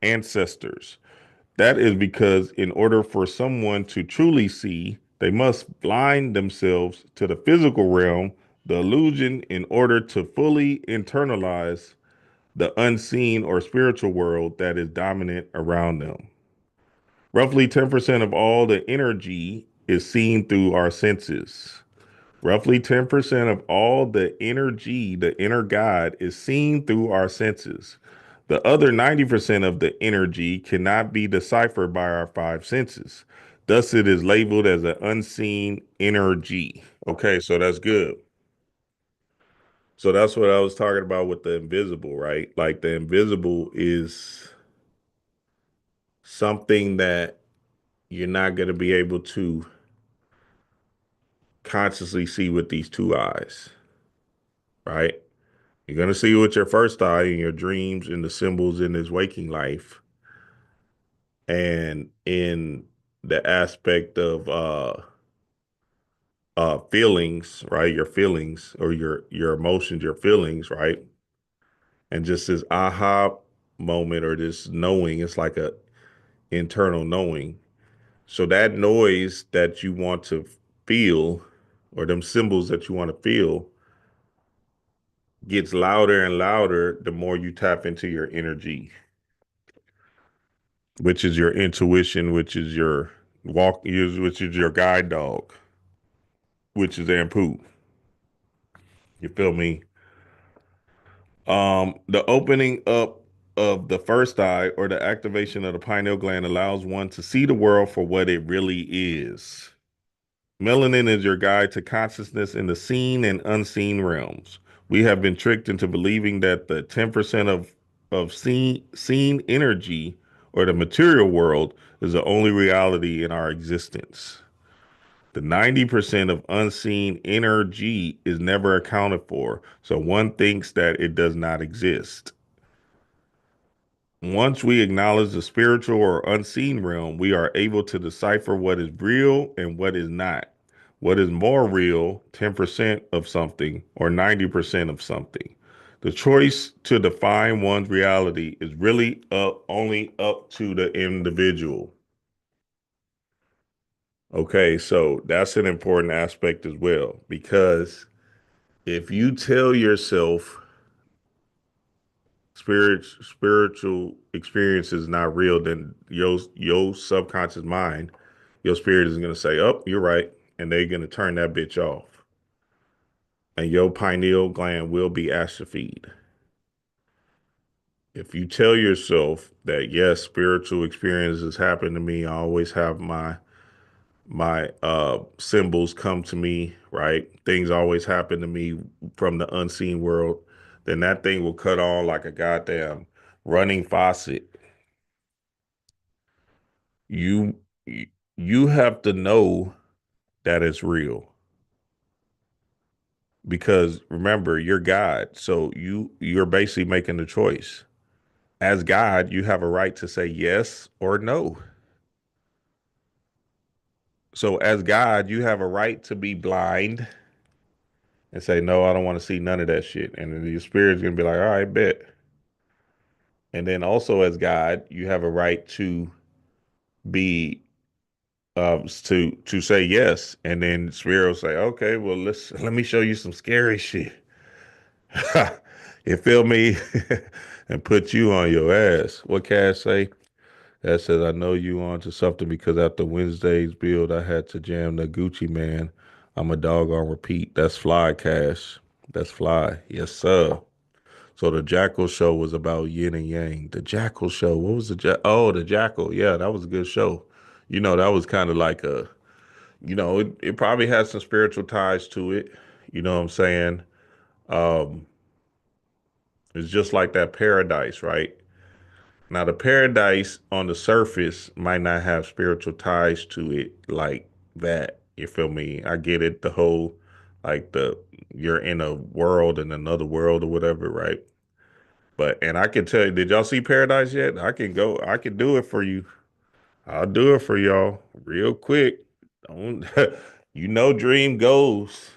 ancestors. That is because in order for someone to truly see, they must blind themselves to the physical realm, the illusion, in order to fully internalize. the unseen or spiritual world that is dominant around them. Roughly 10% of all the energy is seen through our senses. Roughly 10% of all the energy, the inner God, is seen through our senses. The other 90% of the energy cannot be deciphered by our five senses. Thus, it is labeled as an unseen energy. Okay, so that's good. So that's what I was talking about with the invisible, right? Like the invisible is something that you're not going to be able to consciously see with these two eyes, right? You're going to see with your first eye in your dreams and the symbols in this waking life and in the aspect of feelings, right? Your feelings or your emotions, your feelings, right? And just this aha moment or this knowing, it's like a internal knowing. So that noise that you want to feel or them symbols that you want to feel gets louder and louder the more you tap into your energy, which is your intuition, which is your which is your guide dog, which is Ampu. You feel me? The opening up of the first eye or the activation of the pineal gland allows one to see the world for what it really is. Melanin is your guide to consciousness in the seen and unseen realms. We have been tricked into believing that the 10% of seen energy or the material world is the only reality in our existence. The 90% of unseen energy is never accounted for, so one thinks that it does not exist. Once we acknowledge the spiritual or unseen realm, we are able to decipher what is real and what is not. What is more real, 10% of something or 90% of something? The choice to define one's reality is really only up to the individual. Okay, so that's an important aspect as well because if you tell yourself spiritual experience is not real, then your subconscious mind, your spirit is gonna say, "Oh, you're right," and they're gonna turn that bitch off, and your pineal gland will be atrophied. If you tell yourself that yes, spiritual experiences happen to me, I always have my symbols come to me, right? Things always happen to me from the unseen world, then that thing will cut on like a goddamn running faucet. You you have to know that it's real because remember, you're God. So you're basically making the choice. As God, you have a right to say yes or no. So as God, you have a right to be blind and say, no, I don't want to see none of that shit. And then your spirit's gonna be like, all right, bet. And then also as God, you have a right to be to say yes. And then spirit will say, okay, well let me show you some scary shit. You feel me? And put you on your ass. What Cash say? That says, I know you on to something because after Wednesday's build, I had to jam the Gucci man. I'm a dog on repeat. That's fly, Cash. That's fly. Yes, sir. So the Jackal show was about yin and yang. The Jackal show. What was Oh, the Jackal. Yeah, that was a good show. That was kind of like it probably has some spiritual ties to it. You know what I'm saying? Um, it's just like that paradise, right? Now, the paradise on the surface might not have spiritual ties to it like that. You feel me? I get it. The whole, like you're in a world in another world or whatever, right? And I can tell you, did y'all see Paradise yet? I can do it for you. I'll do it for y'all real quick. Don't, Dream goes.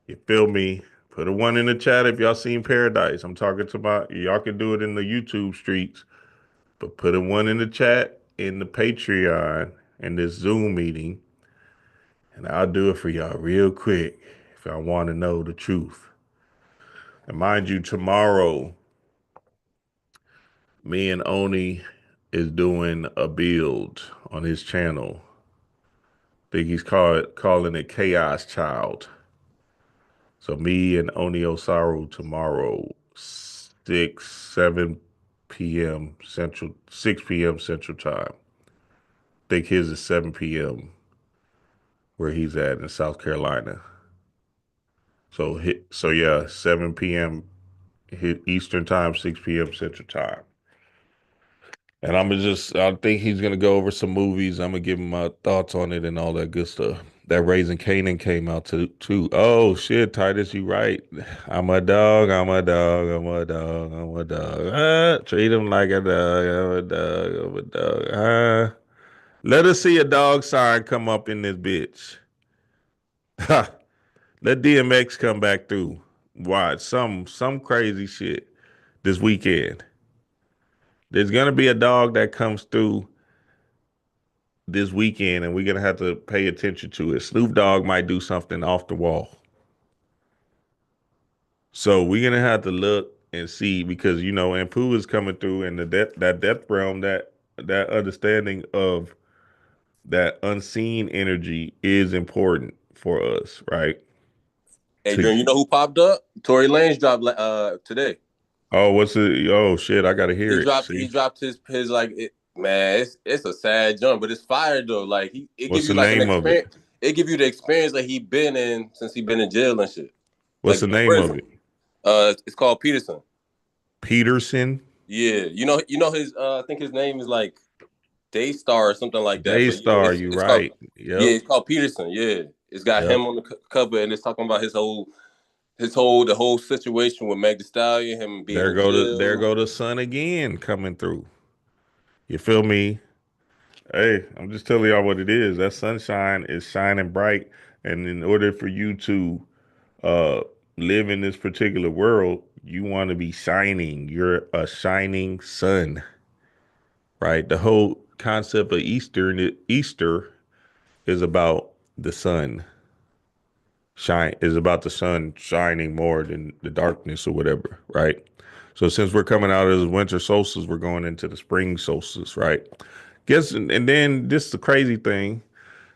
You feel me? Put a one in the chat if y'all seen Paradise. I'm talking to y'all can do it in the YouTube streets, but put a one in the chat in the Patreon in this Zoom meeting, and I'll do it for y'all real quick if y'all want to know the truth. And mind you, tomorrow Me and Oni is doing a build on his channel. Think he's calling it Chaos Child. So me and Oni Osaru tomorrow, 7 p.m. Central, 6 p.m. Central Time. Think his is 7 p.m. where he's at in South Carolina. So yeah, 7 p.m. Eastern Time, 6 p.m. Central Time. And I think he's gonna go over some movies. I'm gonna give him my thoughts on it and all that good stuff. That Raising Canaan came out too. Oh shit, Titus, you right. I'm a dog. I'm a dog. I'm a dog. I'm a dog. Treat him like a dog. I'm a dog. I'm a dog. Let us see a dog sign come up in this bitch. Ha. Let DMX come back through. Watch some crazy shit this weekend. There's gonna be a dog that comes through this weekend, and we're gonna have to pay attention to it. Snoop Dogg might do something off the wall, so we're gonna have to look and see because Ampu is coming through, and that depth realm, that understanding of that unseen energy is important for us, right? To Adrian, you know who popped up? Tory Lanez dropped today. oh, what's it? Oh shit, I gotta hear He it. dropped See, he dropped his like man, it's a sad jump, but it's fire though. Like it give what's you the like an name of it? experience. It give you the experience that he been in since he been in jail and shit, What's like the in name of prison. it? It's called Peterson. Peterson. Yeah, you know his I think his name is like Daystar or something like that. But yeah, Daystar. it's You it's called right? yeah, Yep. it's called Peterson. Yeah, it's got him Yep. on the cover and it's talking about the whole situation with Meg Thee Stallion, him being in There jail. go the sun again coming through. You feel me? Hey, I'm just telling y'all what it is. That sunshine is shining bright, and in order for you to uh live in this particular world, you want to be shining. You're a shining sun, right? The whole concept of Easter is about the sun is about the sun shining more than the darkness or whatever, right? So since we're coming out of the winter solstice, we're going into the spring solstice, right? Guess and then this is the crazy thing,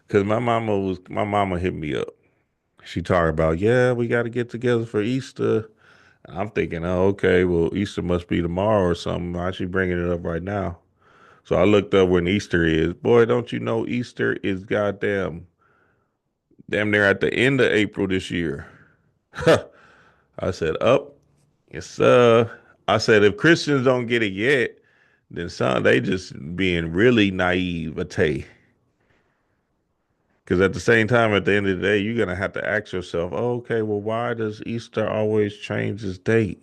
because my mama hit me up. She talking about, yeah, we got to get together for Easter. I'm thinking, oh, okay, well, Easter must be tomorrow or something. Why is she bringing it up right now? So I looked up when Easter is. Boy, don't you know Easter is damn near at the end of April this year. I said, up. It's I said if Christians don't get it yet, then they just being really naive, because at the same time, at the end of the day, you're gonna have to ask yourself, oh, okay, well, why does Easter always change its date?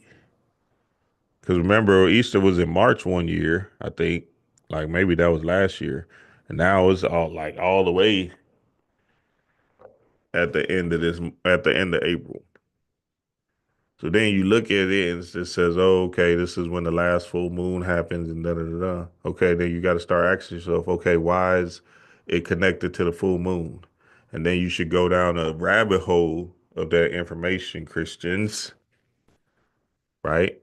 Because remember, Easter was in March one year, I think, like maybe that was last year, and now it's all the way at the end of April. So then you look at it and it says, oh, okay, this is when the last full moon happens and da da da da. Okay, then you got to start asking yourself, okay, why is it connected to the full moon? And then you should go down a rabbit hole of that information, Christians, right?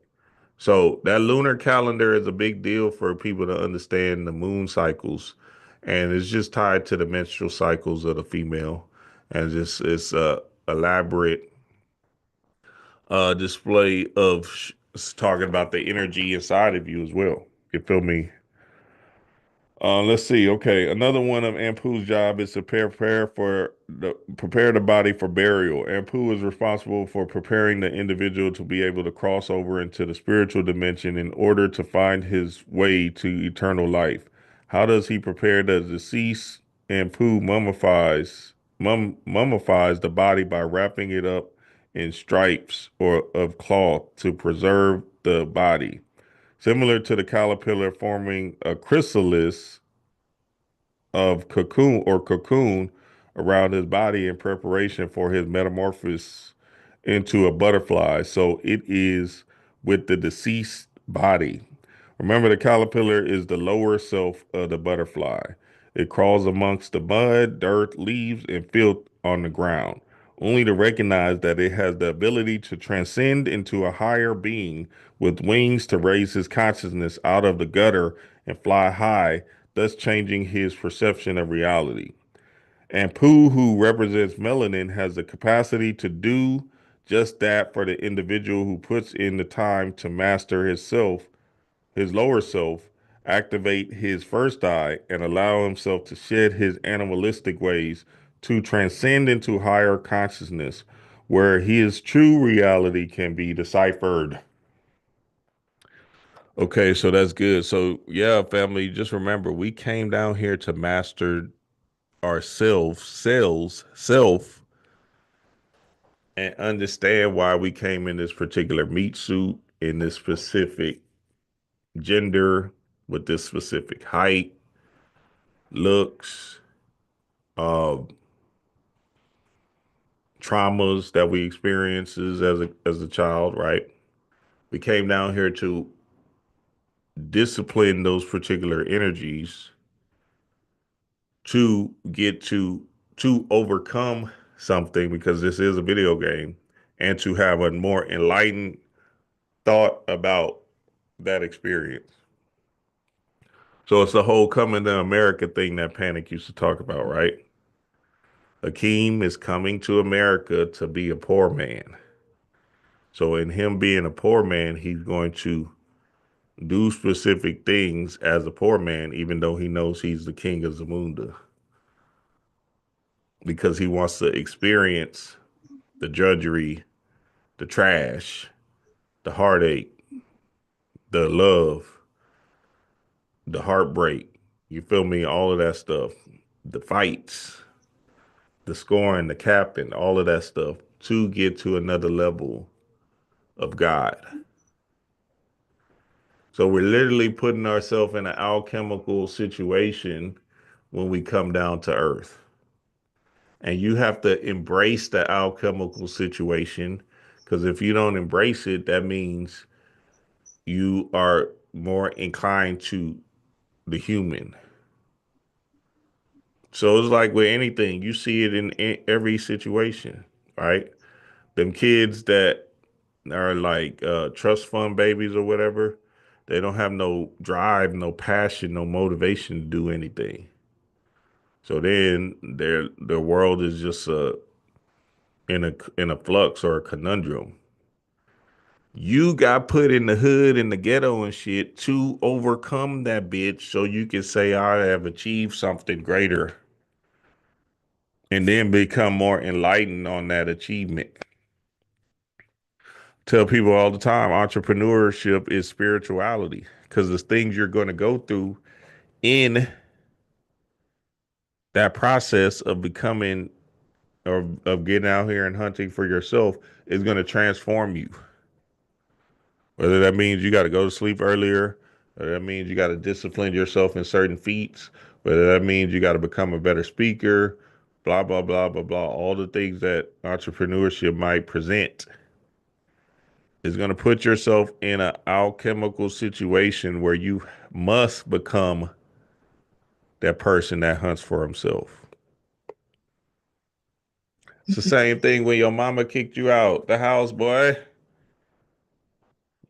So that lunar calendar is a big deal for people to understand the moon cycles. And it's just tied to the menstrual cycles of the female. And just it's a elaborate display of talking about the energy inside of you as well. You feel me? Let's see. Okay, another one of Ampu's job is to prepare the body for burial. Ampu is responsible for preparing the individual to be able to cross over into the spiritual dimension in order to find his way to eternal life. How does he prepare the deceased? Ampu mummifies the body by wrapping it up in stripes or of cloth to preserve the body. Similar to the caterpillar forming a chrysalis of cocoon around his body in preparation for his metamorphosis into a butterfly. So it is with the deceased body. Remember, the caterpillar is the lower self of the butterfly. It crawls amongst the mud, dirt, leaves, and filth on the ground. only to recognize that it has the ability to transcend into a higher being with wings to raise his consciousness out of the gutter and fly high, thus changing his perception of reality. And Pooh, who represents melanin, has the capacity to do just that for the individual who puts in the time to master his self, his lower self, activate his first eye, and allow himself to shed his animalistic ways to transcend into higher consciousness, where his true reality can be deciphered. Okay, so that's good. So, yeah, family, just remember we came down here to master ourselves, self, and understand why we came in this particular meat suit, in this specific gender, with this specific height, looks, uh, traumas that we experiences as a child, right? We came down here to discipline those particular energies to get to overcome something because this is a video game and to have a more enlightened thought about that experience. So it's the whole coming to America thing that Panic used to talk about, right? Akeem is coming to America to be a poor man. So in him being a poor man, he's going to do specific things as a poor man, even though he knows he's the king of Zamunda, because he wants to experience the drudgery, the trash, the heartache, the love, the heartbreak. You feel me? All of that stuff, the fights, the scoring, the captain, all of that stuff to get to another level of God. So we're literally putting ourselves in an alchemical situation when we come down to earth. And you have to embrace the alchemical situation because if you don't embrace it, that means you are more inclined to the human. So it's like with anything, you see it in every situation, right? Them kids that are like trust fund babies or whatever, they don't have no drive, no passion, no motivation to do anything. So then their world is just in a flux or a conundrum. You got put in the hood in the ghetto and shit to overcome that bitch so you can say I have achieved something greater and then become more enlightened on that achievement. Tell people all the time entrepreneurship is spirituality because the things you're going to go through in that process of becoming or of getting out here and hunting for yourself is going to transform you. Whether that means you got to go to sleep earlier, whether that means you got to discipline yourself in certain feats, whether that means you got to become a better speaker, blah, blah, blah, blah, blah. All the things that entrepreneurship might present is going to put yourself in an alchemical situation where you must become that person that hunts for himself. It's the same thing when your mama kicked you out the house, boy.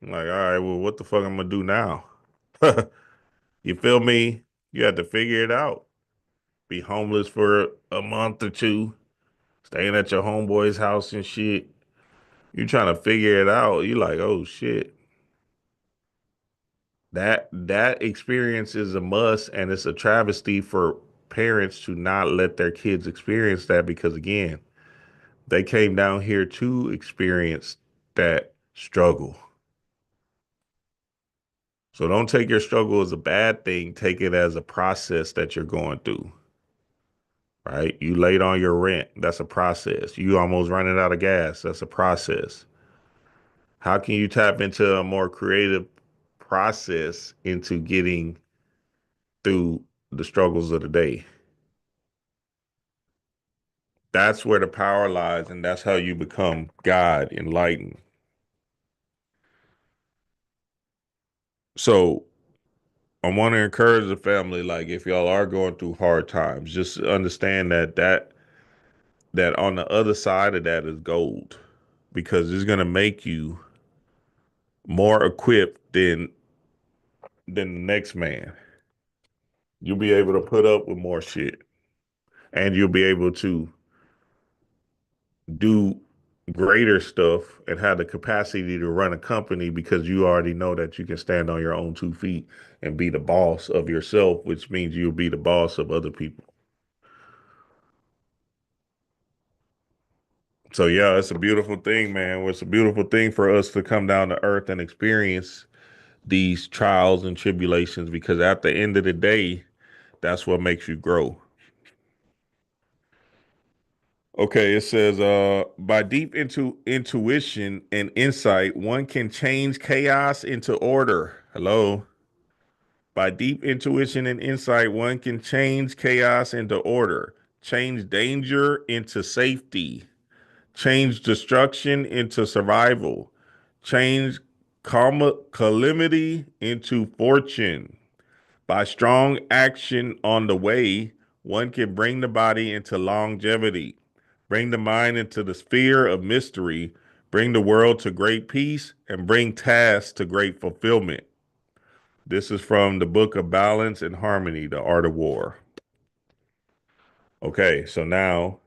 I'm like, all right, well, what the fuck I'm gonna do now? You feel me? You have to figure it out. Be homeless for a month or two, staying at your homeboy's house and shit. You trying to figure it out. You like, oh shit. That experience is a must, and it's a travesty for parents to not let their kids experience that because again, they came down here to experience that struggle. So don't take your struggle as a bad thing. Take it as a process that you're going through, right? You late on your rent. That's a process. You almost running out of gas. That's a process. How can you tap into a more creative process into getting through the struggles of the day? That's where the power lies, and that's how you become God, enlightened. So I want to encourage the family, like if y'all are going through hard times, just understand that that on the other side of that is gold, because it's gonna make you more equipped than the next man. You'll be able to put up with more shit, and you'll be able to do greater stuff and have the capacity to run a company because you already know that you can stand on your own 2 feet and be the boss of yourself, which means you'll be the boss of other people. So yeah, it's a beautiful thing, man. It's a beautiful thing for us to come down to earth and experience these trials and tribulations, because at the end of the day, that's what makes you grow. Okay, it says by deep into intuition and insight, one can change chaos into order. Hello. By deep intuition and insight, one can change chaos into order, change danger into safety, change destruction into survival, change calamity into fortune. By strong action on the way, one can bring the body into longevity, bring the mind into the sphere of mystery, bring the world to great peace, and bring tasks to great fulfillment. This is from the book of Balance and Harmony, The Art of War. Okay, so now,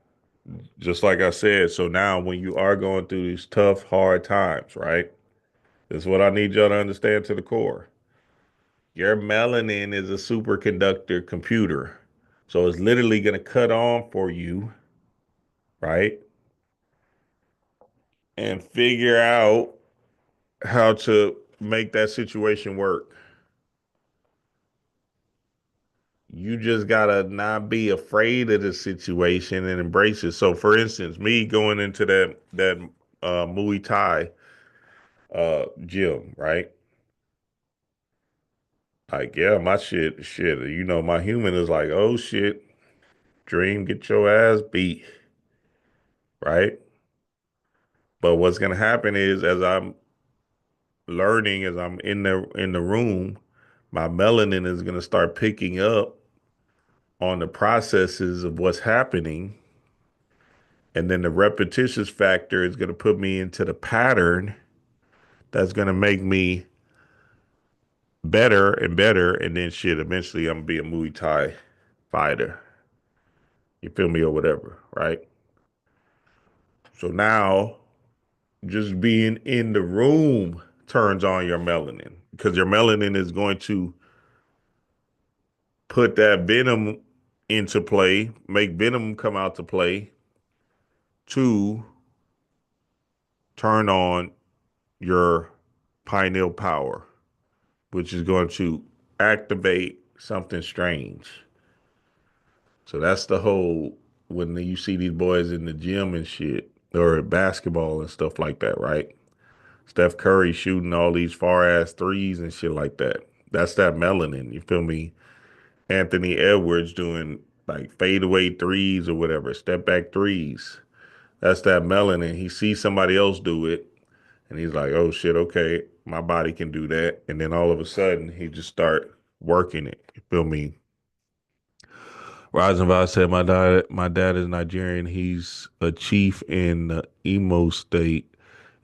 just like I said, so now when you are going through these tough, hard times, right? This is what I need y'all to understand to the core. Your melanin is a superconductor computer. So it's literally going to cut on for you, right? And figure out how to make that situation work. You just gotta not be afraid of the situation and embrace it. So, for instance, me going into that Muay Thai gym, right? Like, yeah, my shit. You know, my human is like, oh shit, Dream, get your ass beat, right? But what's gonna happen is, as I'm learning, as I'm in the room, my melanin is gonna start picking up on the processes of what's happening. And then the repetitious factor is going to put me into the pattern that's going to make me better and better. And then shit, eventually I'm going to be a Muay Thai fighter. You feel me, or whatever, right? So now just being in the room turns on your melanin, because your melanin is going to put that venom into play, make venom come out to play to turn on your pineal power, which is going to activate something strange. So that's the whole, when you see these boys in the gym and shit, or at basketball and stuff like that, right? Steph Curry shooting all these far ass threes and shit like that. That's that melanin. You feel me? Anthony Edwards doing like fadeaway threes or whatever, step back threes. That's that melanin. He sees somebody else do it, and he's like, oh shit, okay, my body can do that. And then all of a sudden he just start working it. You feel me? Rosenbach said my dad is Nigerian. He's a chief in the Imo state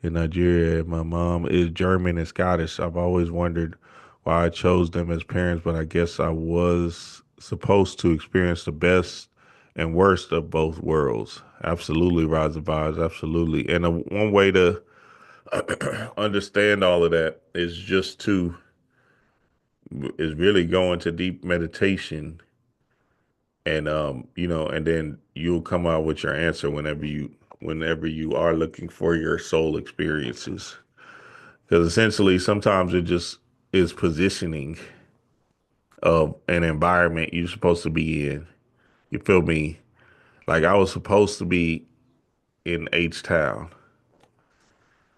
in Nigeria. My mom is German and Scottish. I've always wondered why I chose them as parents, but I guess I was supposed to experience the best and worst of both worlds. Absolutely, Rosenbach, absolutely. And one way to understand all of that is really go into deep meditation, and and then you'll come out with your answer whenever you are looking for your soul experiences, because essentially sometimes it just is positioning of an environment you're supposed to be in. You feel me? Like I was supposed to be in H Town.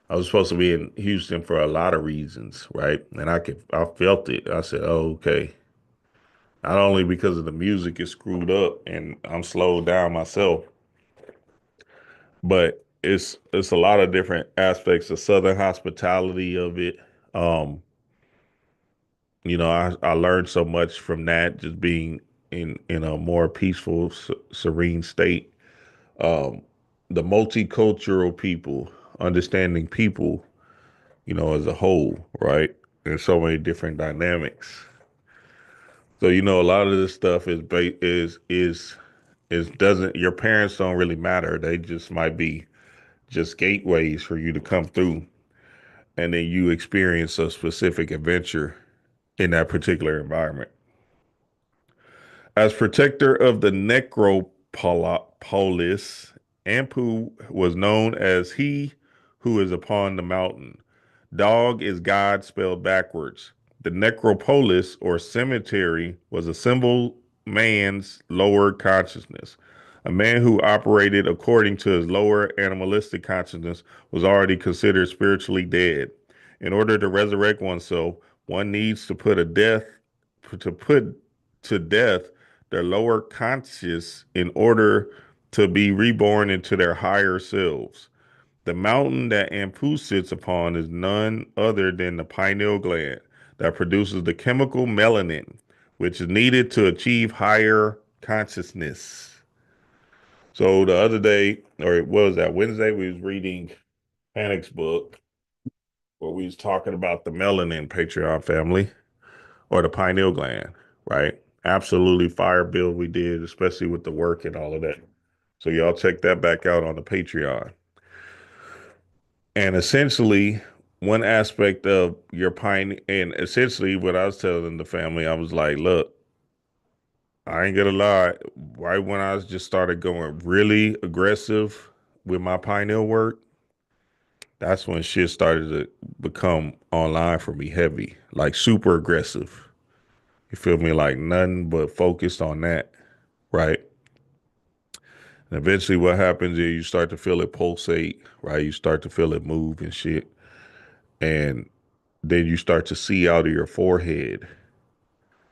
I was supposed to be in Houston for a lot of reasons, right? And I felt it. I said, oh, okay. Not only because of the music is screwed up and I'm slowed down myself, but it's a lot of different aspects of Southern hospitality of it. Um, I learned so much from that, just being in a more peaceful, serene state. um, the multicultural people, understanding people, as a whole, right? There's so many different dynamics. So a lot of this stuff is doesn't your parents don't really matter. They just might be just gateways for you to come through, and then you experience a specific adventure in that particular environment. As protector of the necropolis, Ampu was known as he who is upon the mountain. Dog is God spelled backwards. The necropolis or cemetery was a symbol man's lower consciousness. A man who operated according to his lower animalistic consciousness was already considered spiritually dead. In order to resurrect oneself, one needs to put to death their lower conscious in order to be reborn into their higher selves. The mountain that Ampu sits upon is none other than the pineal gland that produces the chemical melanin, which is needed to achieve higher consciousness. So the other day, or what was that, Wednesday, we was reading Panic's book where we was talking about the melanin Patreon family or the pineal gland, right? Absolutely fire build we did, especially with the work and all of that. So y'all check that back out on the Patreon. And essentially, one aspect of your pine, and essentially what I was telling the family, I was like, look, I ain't gonna lie. Right when I just started going really aggressive with my pineal work, that's when shit started to become online for me heavy, like super aggressive. You feel me? Like nothing but focused on that, right? And eventually what happens is you start to feel it pulsate, right? You start to feel it move and shit. And then you start to see out of your forehead.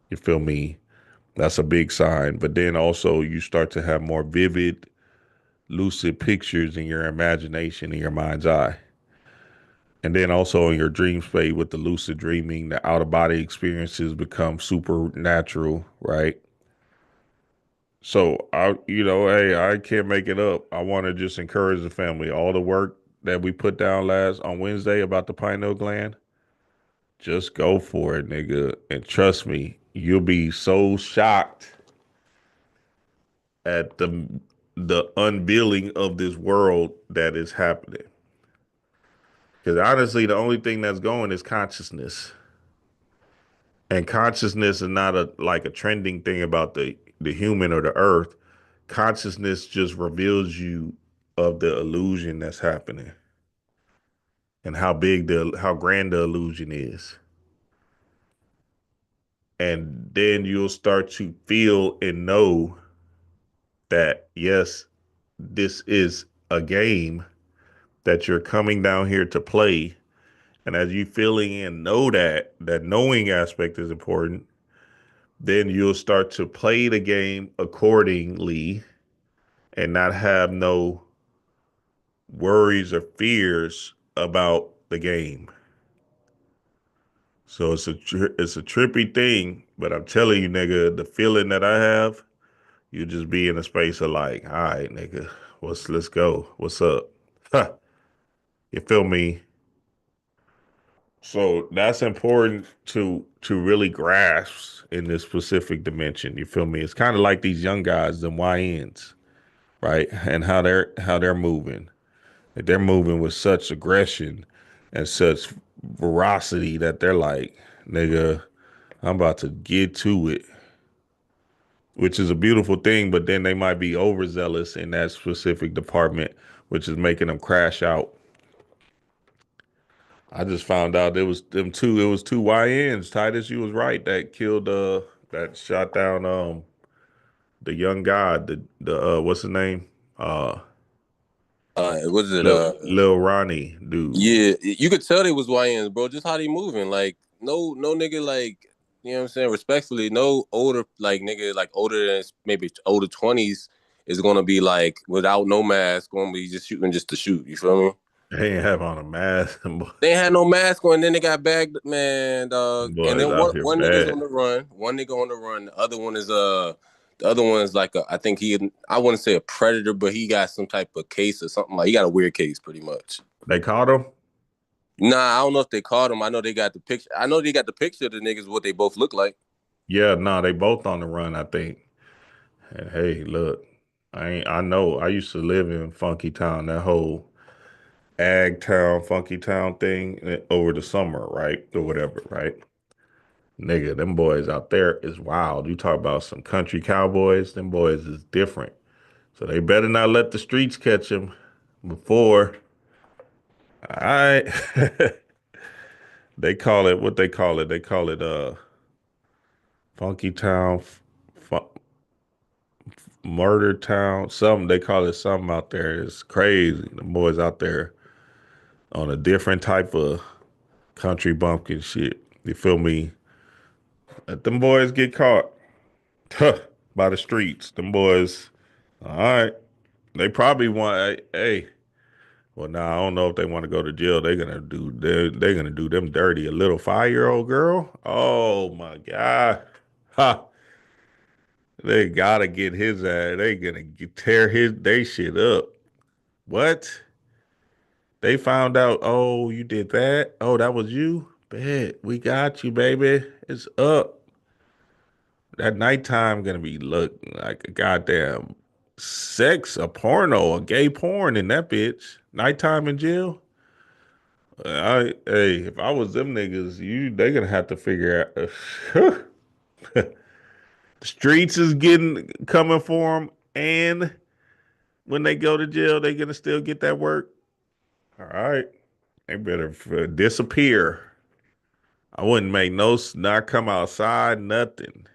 You feel me? That's a big sign. But then also you start to have more vivid, lucid pictures in your imagination, in your mind's eye. And then also in your dream state with the lucid dreaming, the out of body experiences become supernatural, right? So hey, I can't make it up. I want to just encourage the family. All the work that we put down last on Wednesday about the pineal gland, just go for it, nigga. And trust me, you'll be so shocked at the unveiling of this world that is happening. Because honestly, the only thing that's going is consciousness. And consciousness is not like a trending thing about the human or the earth. Consciousness just reveals you of the illusion that's happening and how grand the illusion is. And then you'll start to feel and know that yes, this is a game that you're coming down here to play. And as you feeling and know that knowing aspect is important, then you'll start to play the game accordingly and not have no worries or fears about the game. So it's a trippy thing, but I'm telling you, nigga, the feeling that I have, you just be in a space of like, all right, nigga, let's go. What's up? Huh. You feel me? So that's important to really grasp in this specific dimension. You feel me? It's kind of like these young guys, the YNs, right? And how they're moving. Like they're moving with such aggression and such veracity that they're like, nigga, I'm about to get to it, which is a beautiful thing. But then they might be overzealous in that specific department, which is making them crash out. I just found out it was two YNs. Titus, you was right, that killed that shot down the young guy, the what's his name? Was it Lil Ronnie dude. Yeah, you could tell they was YNs, bro. Just how they moving, like no nigga, like you know what I'm saying. Respectfully, no older like nigga like older than maybe older 20s is gonna be like without no mask, gonna be just shooting just to shoot. You feel me? They ain't have on a mask. They ain't had no mask on, and then they got bagged, man, dog. And Boys then out here one nigga's bad. on the run, one nigga on the run. The other one is The other one is like I think I wouldn't say a predator, but he got some type of case or something. Like he got a weird case, pretty much. They caught him? Nah, I don't know if they caught him. I know they got the picture. I know they got the picture of the niggas, what they both look like. Yeah, no, they both on the run, I think. And hey, look, I know I used to live in Funky Town, that whole Ag Town, Funky Town thing over the summer, right? Or whatever, right? Nigga, them boys out there is wild. You talk about some country cowboys, them boys is different. So they better not let the streets catch them before. All right. They call it what they call it. They call it Funky Town, fu- Murder Town, something. They call it something out there. It's crazy. The boys out there on a different type of country bumpkin shit. You feel me? Let them boys get caught by the streets. Them boys, all right. They probably want, hey, well, now I don't know if they want to go to jail. They're gonna do them dirty. A little 5-year-old girl. Oh my god, ha! They gotta get his ass. They gonna tear they shit up. What? They found out. Oh, you did that. Oh, that was you. Bet we got you, baby. It's up. That nighttime gonna be look like a goddamn a porno, a gay porn in that bitch. Nighttime in jail. Hey, if I was them niggas, they gonna have to figure out. The streets is getting coming for them, and when they go to jail, they gonna still get that work. All right, they better disappear. I wouldn't make not come outside, nothing.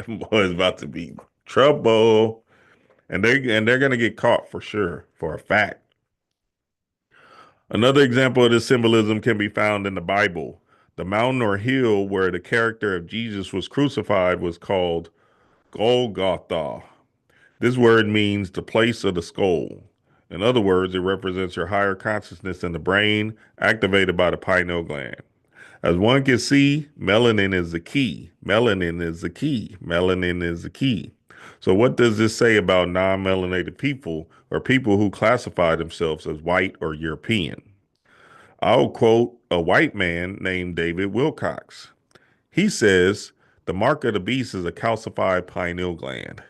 Boy's about to be trouble, and they're gonna get caught for sure, for a fact. Another example of this symbolism can be found in the Bible. The mountain or hill where the character of Jesus was crucified was called Golgotha. This word means the place of the skull. In other words, it represents your higher consciousness in the brain, activated by the pineal gland. As one can see, melanin is the key. Melanin is the key. Melanin is the key. So, what does this say about non melanated people or people who classify themselves as white or European? I'll quote a white man named David Wilcox. He says, the mark of the beast is a calcified pineal gland.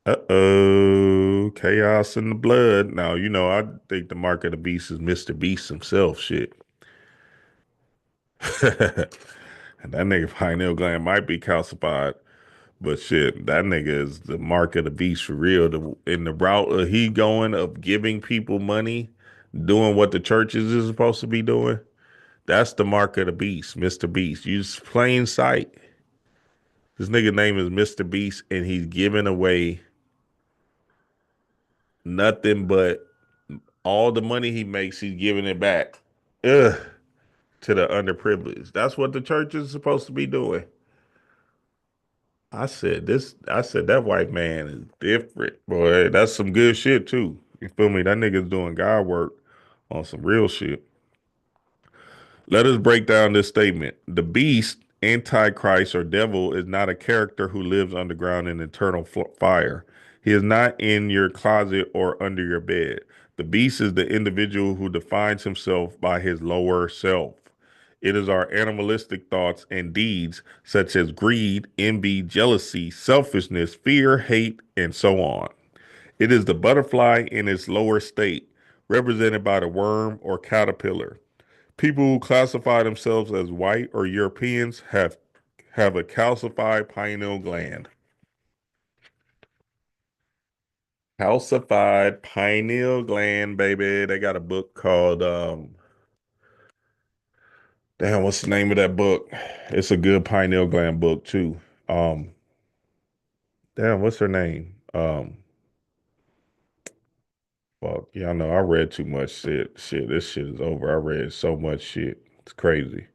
Uh-oh, chaos in the blood. Now, I think the mark of the beast is Mr. Beast himself, shit. And that nigga pineal gland might be calcified, but shit, that nigga is the mark of the beast for real. In the route of he going of giving people money, doing what the churches is supposed to be doing, that's the mark of the beast, Mr. Beast. You just plain sight. This nigga name is Mr. Beast, and he's giving away nothing but all the money he makes, he's giving it back. Ugh, to the underprivileged. That's what the church is supposed to be doing. I said that white man is different. Boy, that's some good shit too. You feel me? That nigga's doing God work on some real shit. Let us break down this statement. The beast, Antichrist, or devil is not a character who lives underground in eternal fire. He is not in your closet or under your bed. The beast is the individual who defines himself by his lower self. It is our animalistic thoughts and deeds, such as greed, envy, jealousy, selfishness, fear, hate, and so on. It is the butterfly in its lower state, represented by the worm or caterpillar. People who classify themselves as white or Europeans have a calcified pineal gland. Calcified pineal gland, baby. They got a book called damn, what's the name of that book? It's a good pineal gland book too. Um, damn, what's her name? Fuck, yeah, I know I read too much shit. Shit, this shit is over. I read so much shit. It's crazy.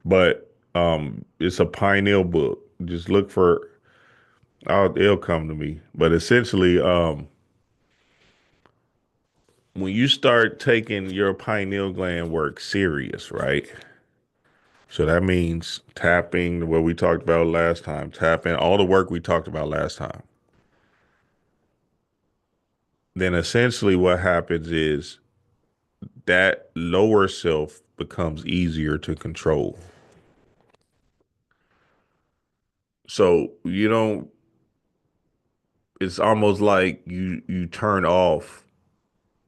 But it's a pineal book. Just look for it'll come to me. But essentially, when you start taking your pineal gland work serious, right? So that means tapping what we talked about last time, tapping all the work we talked about last time. Then essentially what happens is that lower self becomes easier to control. So you don't, it's almost like you turn off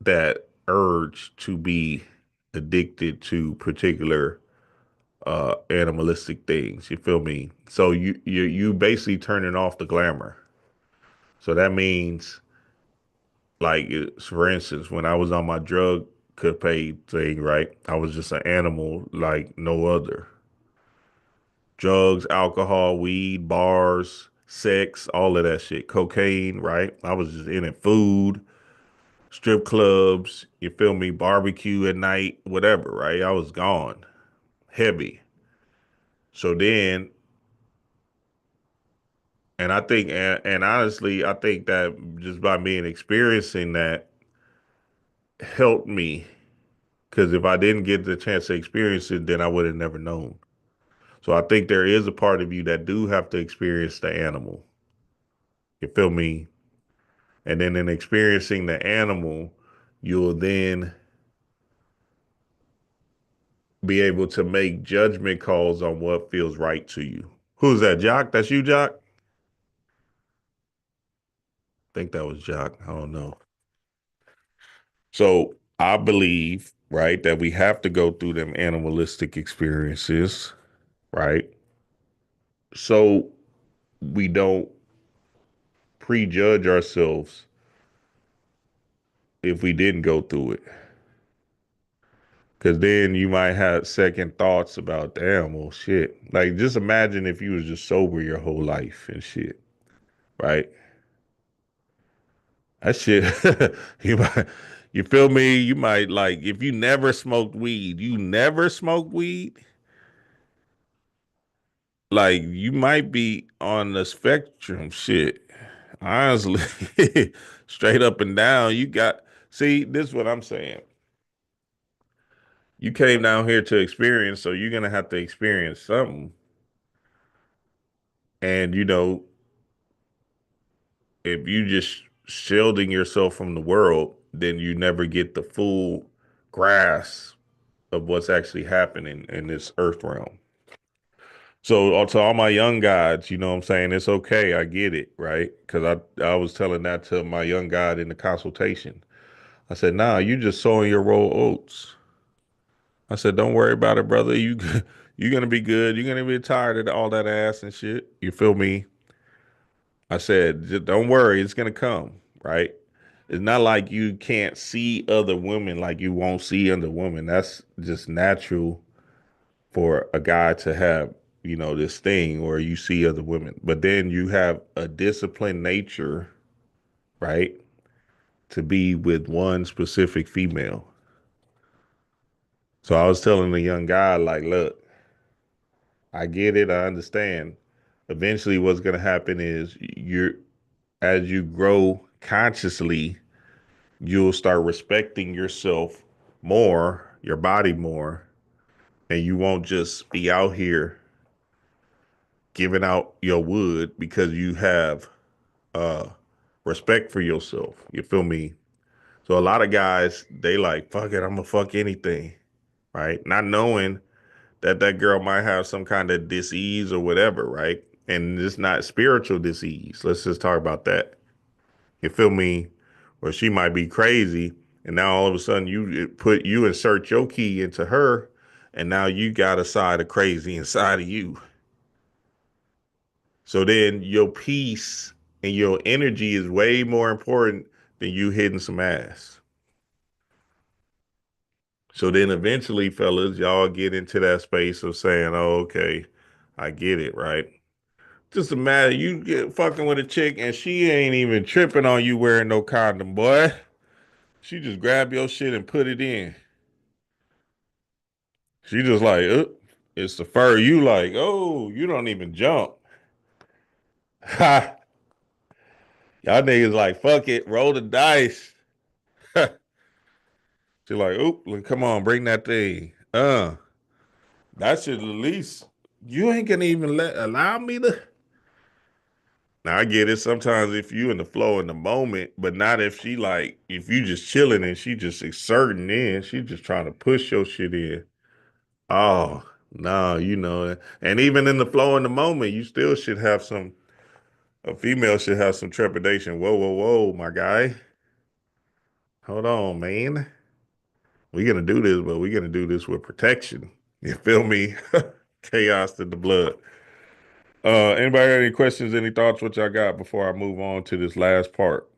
that urge to be addicted to particular animalistic things. You feel me? So you basically turning off the glamour. So that means, like, for instance, when I was on my drug capade thing, right? I was just an animal like no other. Drugs, alcohol, weed, bars, sex, all of that shit, cocaine, right? I was just in it. Food, strip clubs, you feel me? Barbecue at night, whatever, right? I was gone, heavy. So then, and I think, and honestly, I think that just by being experiencing that helped me. Because if I didn't get the chance to experience it, then I would have never known. So I think there is a part of you that do have to experience the animal. You feel me? And then in experiencing the animal, you'll then be able to make judgment calls on what feels right to you. Who's that, Jock? That's you, Jock? I think that was Jock. I don't know. So I believe, right, that we have to go through them animalistic experiences, right? So we don't prejudge ourselves if we didn't go through it. Cause then you might have second thoughts about, damn, well, shit. Like, just imagine if you was just sober your whole life and shit, right? That shit, you might, you feel me? You might, like, if you never smoked weed, you never smoked weed, like, you might be on the spectrum, shit. Honestly, straight up and down, you got, see, this is what I'm saying. You came down here to experience, so you're gonna have to experience something. And if you just shielding yourself from the world, then you never get the full grasp of what's actually happening in this earth realm. So to all my young guys, you know what I'm saying? It's okay. I get it, right? Because I was telling that to my young guy in the consultation. I said, nah, you just sowing your roll oats. I said, don't worry about it, brother. You're gonna be good. You're gonna be tired of all that ass and shit. You feel me? I said, just don't worry, it's gonna come, right? It's not like you can't see other women like you won't see other women. That's just natural for a guy to have, this thing where you see other women. But then you have a disciplined nature, right? To be with one specific female. So I was telling the young guy, like, look, I get it, I understand. Eventually what's gonna happen is as you grow consciously, you'll start respecting yourself more, your body more, and you won't just be out here giving out your wood because you have uh respect for yourself. You feel me? So a lot of guys, they like, fuck it, I'm gonna fuck anything, right? Not knowing that that girl might have some kind of disease or whatever, right? And it's not spiritual disease. Let's just talk about that. You feel me? Or she might be crazy, and now all of a sudden you insert your key into her, and now you got a side of crazy inside of you. So then your peace and your energy is way more important than you hitting some ass. So then eventually, fellas, y'all get into that space of saying, "Oh, okay, I get it, right?" Just imagine you get fucking with a chick and she ain't even tripping on you wearing no condom, boy. She just grab your shit and put it in. She just like, it's the fur. You like, oh, you don't even jump. Ha! Y'all niggas like, fuck it, roll the dice. She like, oop, come on, bring that thing. That should at least you ain't gonna even allow me to. Now I get it. Sometimes if you in the flow in the moment, but not if she like if you just chilling and she just exerting in, she just trying to push your shit in. Oh no, and even in the flow in the moment, you still should have some. A female should have some trepidation. Whoa, whoa, whoa, my guy. Hold on, man. We're gonna do this, but we're gonna do this with protection. You feel me? Chaos to the blood. Anybody got any questions, any thoughts, what y'all got before I move on to this last part?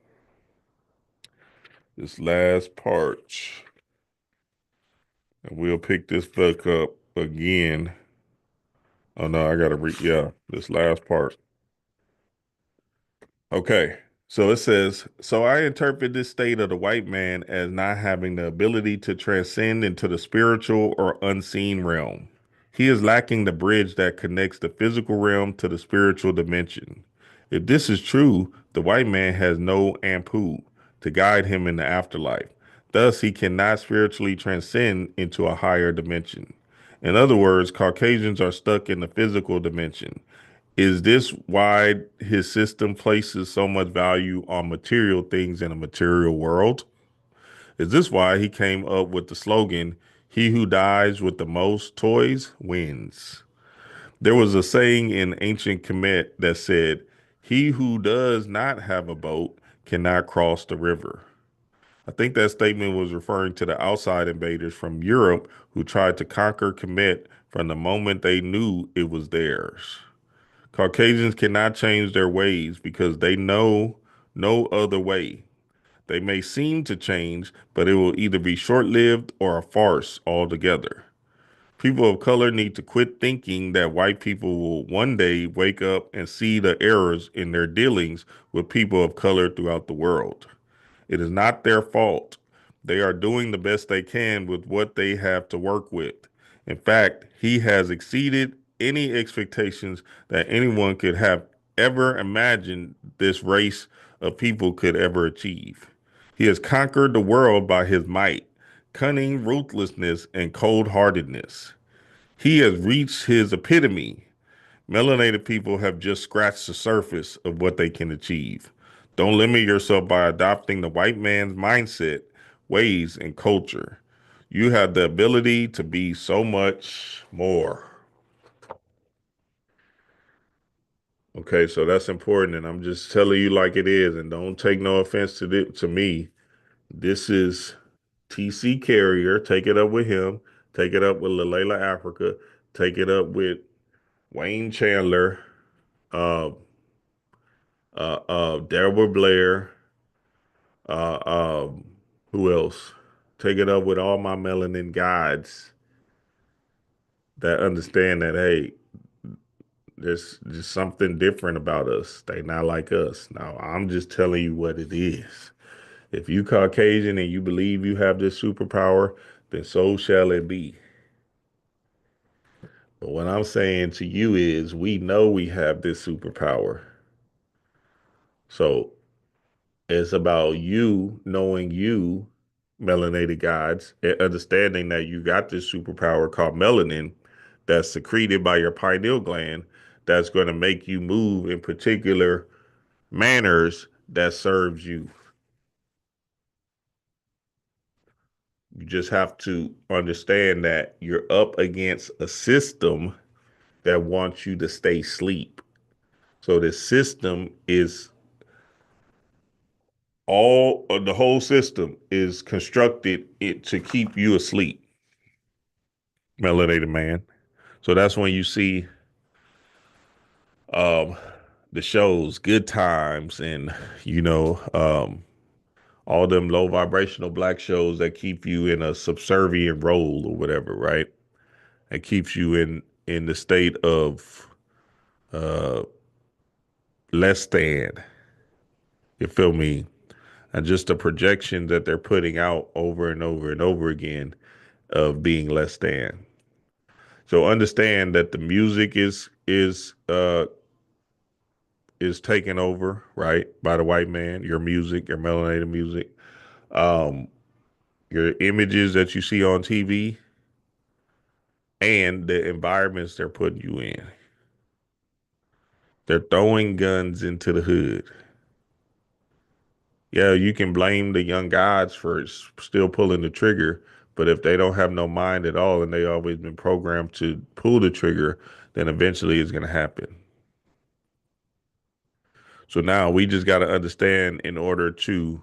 This last part. And we'll pick this book up again. Oh no, I gotta read, yeah, this last part. Okay. So it says, so I interpret this state of the white man as not having the ability to transcend into the spiritual or unseen realm. He is lacking the bridge that connects the physical realm to the spiritual dimension. If this is true, the white man has no ampu to guide him in the afterlife. Thus, he cannot spiritually transcend into a higher dimension. In other words, Caucasians are stuck in the physical dimension. Is this why his system places so much value on material things in a material world? Is this why he came up with the slogan, he who dies with the most toys wins? There was a saying in ancient Kemet that said, he who does not have a boat cannot cross the river. I think that statement was referring to the outside invaders from Europe who tried to conquer Kemet from the moment they knew it was theirs. Caucasians cannot change their ways because they know no other way. They may seem to change, but it will either be short lived or a farce altogether. People of color need to quit thinking that white people will one day wake up and see the errors in their dealings with people of color throughout the world. It is not their fault. They are doing the best they can with what they have to work with. In fact, he has exceeded any expectations that anyone could have ever imagined this race of people could ever achieve. He has conquered the world by his might, cunning, ruthlessness, and cold heartedness. He has reached his epitome. Melanated people have just scratched the surface of what they can achieve. Don't limit yourself by adopting the white man's mindset, ways, and culture. You have the ability to be so much more. Okay, so that's important, and I'm just telling you like it is, and don't take no offense to me. This is TC Carrier. Take it up with him. Take it up with Lalela Africa. Take it up with Wayne Chandler. Uh, Deborah Blair, uh, um, who else? Take it up with all my melanin guides that understand that, hey, there's just something different about us. They not like us. Now, I'm just telling you what it is. If you Caucasian and you believe you have this superpower, then so shall it be. But what I'm saying to you is we know we have this superpower. So it's about you knowing you, melanated gods, and understanding that you got this superpower called melanin that's secreted by your pineal gland that's going to make you move in particular manners that serves you. You just have to understand that you're up against a system that wants you to stay asleep. So the system is all the whole system is constructed to keep you asleep, melanated man. So that's when you see um the shows, Good Times, and you know, all them low vibrational black shows that keep you in a subservient role or whatever, right? It keeps you in the state of uh less than. You feel me? And just the projection that they're putting out over and over and over again of being less than. So understand that the music is taken over, right, by the white man. Your music, your melanated music, um, your images that you see on TV, and the environments they're putting you in. They're throwing guns into the hood. Yeah, you can blame the young gods for still pulling the trigger, but if they don't have no mind at all and they always been programmed to pull the trigger, then eventually it's going to happen. So now we just got to understand in order to,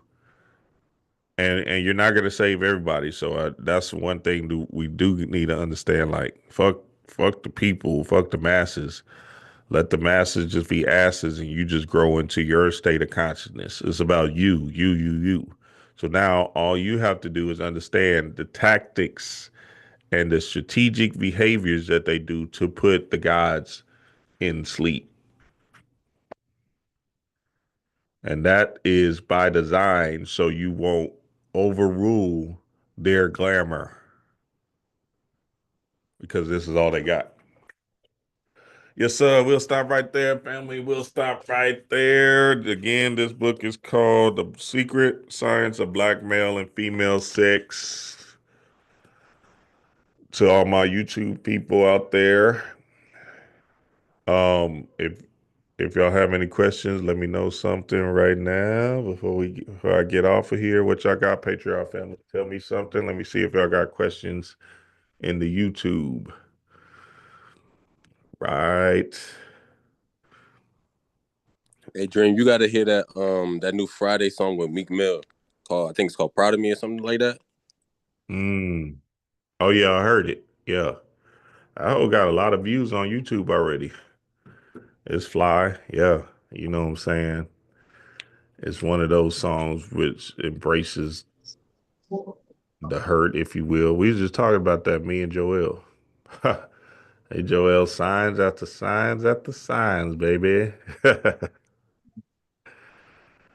and you're not going to save everybody. So that's one thing we do need to understand. Like fuck the people, fuck the masses. Let the masses just be asses, and you just grow into your state of consciousness. It's about you. So now all you have to do is understand the tactics and the strategic behaviors that they do to put the gods in sleep. And that is by design so you won't overrule their glamour because this is all they got. Yes, sir. We'll stop right there, family. We'll stop right there. Again, this book is called The Secret Science of Black Male and Female Sex. To all my YouTube people out there, if y'all have any questions, let me know something right now before I get off of here. What y'all got, Patreon family? Tell me something. Let me see if y'all got questions in the YouTube. Right. Hey Dream, you gotta hear that new Friday song with Meek Mill called, I think it's called Proud of Me or something like that. Mm. Oh yeah, I heard it. Yeah. I got a lot of views on YouTube already. It's fly. Yeah. You know what I'm saying? It's one of those songs which embraces the hurt, if you will. We was just talking about that, me and Joel. Hey, Joel, signs after signs after signs, baby.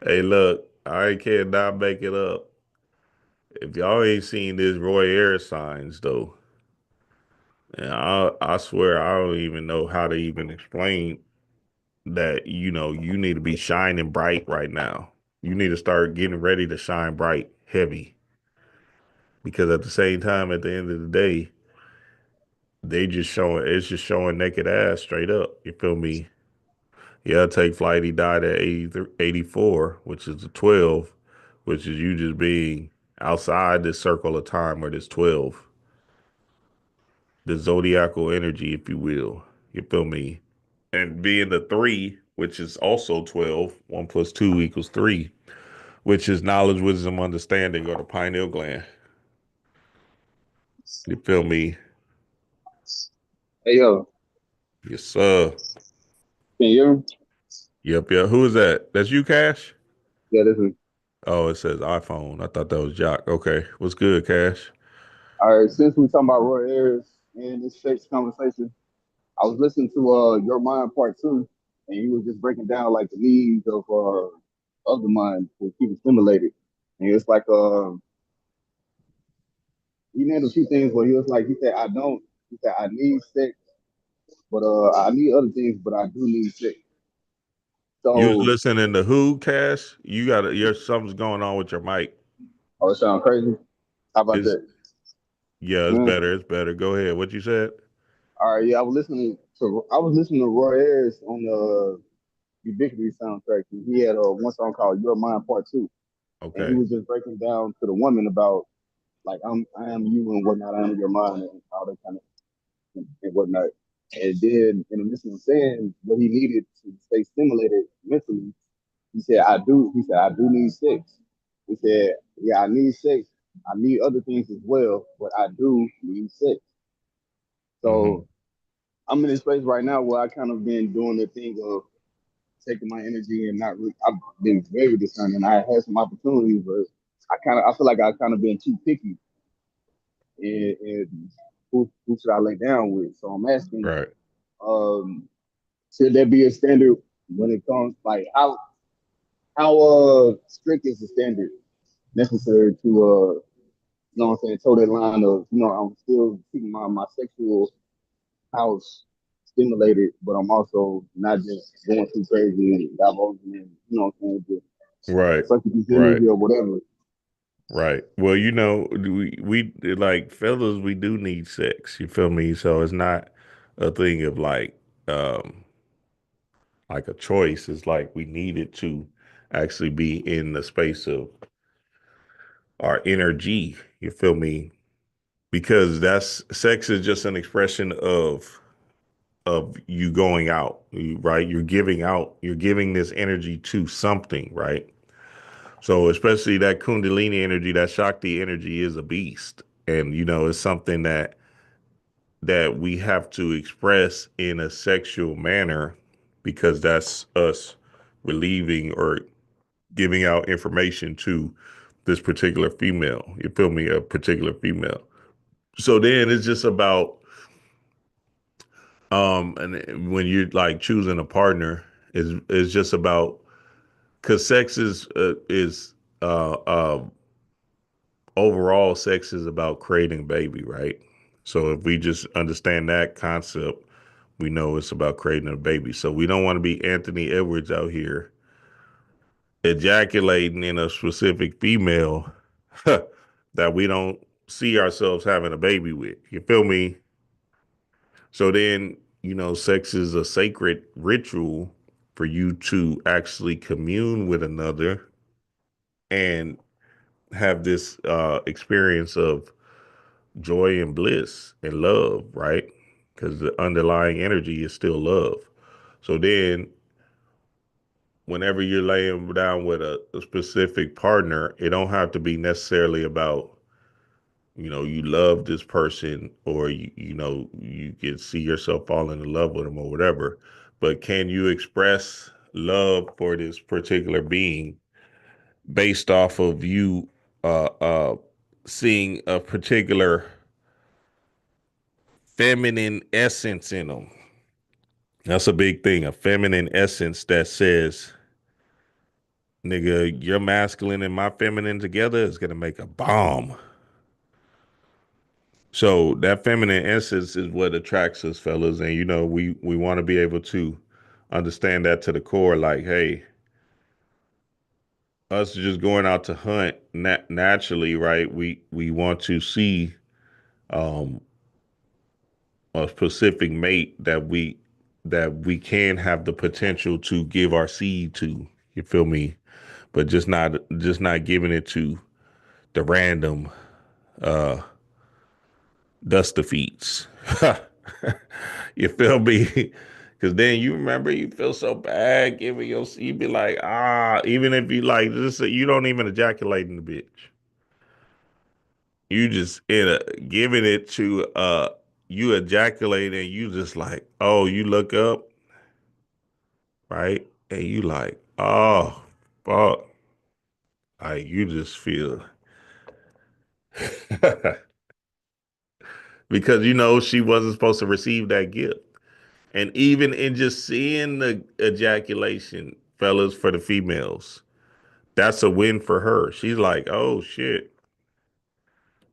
Hey, look, I cannot make it up. If y'all ain't seen this Roy Ayers signs, though, and I swear I don't even know how to even explain that, you need to be shining bright right now. You need to start getting ready to shine bright, heavy. Because at the same time, at the end of the day, it's just showing naked ass straight up. You feel me? Yeah, take flight. He died at 84, which is the 12, which is you just being outside this circle of time where there's 12, the zodiacal energy, if you will. You feel me? And being the three, which is also 12, 1 plus 2 equals 3, which is knowledge, wisdom, understanding, or the pineal gland. You feel me? Hey yo, Yes, sir. can you hear me? Yep, yeah. Who is that? That's you, Cash? Yeah, this is. Oh, it says iPhone. I thought that was Jock. Okay. What's good, Cash? All right, since we talking about Roy Ayers and this sex conversation, I was listening to Your Mind Part Two, and he was just breaking down like the needs of the mind to keep it stimulated. And it's like he named a few things where he said he said I need sex, but I need other things, but I do need sex. You was So listening to who, Cash? Something's going on with your mic. oh, it sound crazy. How about It's that? Yeah, it's Mm. better. It's better. Go ahead. What you said? All right, yeah, I was listening to Roy Ayers on the Ubiquity soundtrack. And he had one song called "Your Mind Part 2," and he Okay. was just breaking down to the woman about like I am you and whatnot, I am your mind and all that kind of and whatnot. And then in the midst of saying what he needed to stay stimulated mentally, he said, "I do." He said, "I do need sex." He said, "Yeah, I need sex. I need other things as well, but I do need sex." Hmm. So I'm in this place right now where I kind of been doing the thing of taking my energy and not really. I've been very discerning. I had some opportunities, but I feel like I've kind of been too picky and who should I lay down with? So I'm asking, Right. um, should there be a standard when it comes like how strict is the standard necessary to you know what I'm saying, toe that line of, I'm still keeping my sexual house stimulated, but I'm also not just going too crazy and divulging in, what I'm saying, just Right. such a Right. or whatever. Right. Well, we like fellas, we do need sex. You feel me? So it's not a thing of um like a choice. It's like we need it to actually be in the space of our energy. You feel me? Because that's sex is just an expression of you going out, right? You're giving out, you're giving this energy to something, right? So especially that Kundalini energy, that Shakti energy is a beast. And it's something that we have to express in a sexual manner because that's us relieving or giving out information to this particular female. You feel me? A particular female. So then it's just about and when you're like choosing a partner, is just about because sex is overall sex is about creating a baby, right? So if we just understand that concept, we know it's about creating a baby. So we don't want to be Anthony Edwards out here ejaculating in a specific female that we don't see ourselves having a baby with. You feel me? So then, sex is a sacred ritual for you to actually commune with another and have this experience of joy and bliss and love, right? Because the underlying energy is still love. So then, whenever you're laying down with a specific partner, it don't have to be necessarily about you love this person or you can see yourself falling in love with them or whatever, but can you express love for this particular being based off of you uh uh seeing a particular feminine essence in them? That's a big thing, a feminine essence that says, nigga, your masculine and my feminine together is gonna make a bomb. So that feminine essence is what attracts us, fellas, and we want to be able to understand that to the core. Like, hey, us just going out to hunt naturally, right? We want to see um, a specific mate that we can have the potential to give our seed to. You feel me? But just not giving it to the random uh dust defeats. You feel me? Because then you remember you feel so bad giving you be like, even if you like this, you don't even ejaculate in the bitch. You just giving it to you ejaculate and you just like, oh, you look up, right? And you like, oh, fuck. Like you just feel because she wasn't supposed to receive that gift. And even in just seeing the ejaculation, fellas, for the females, that's a win for her. She's like, oh shit.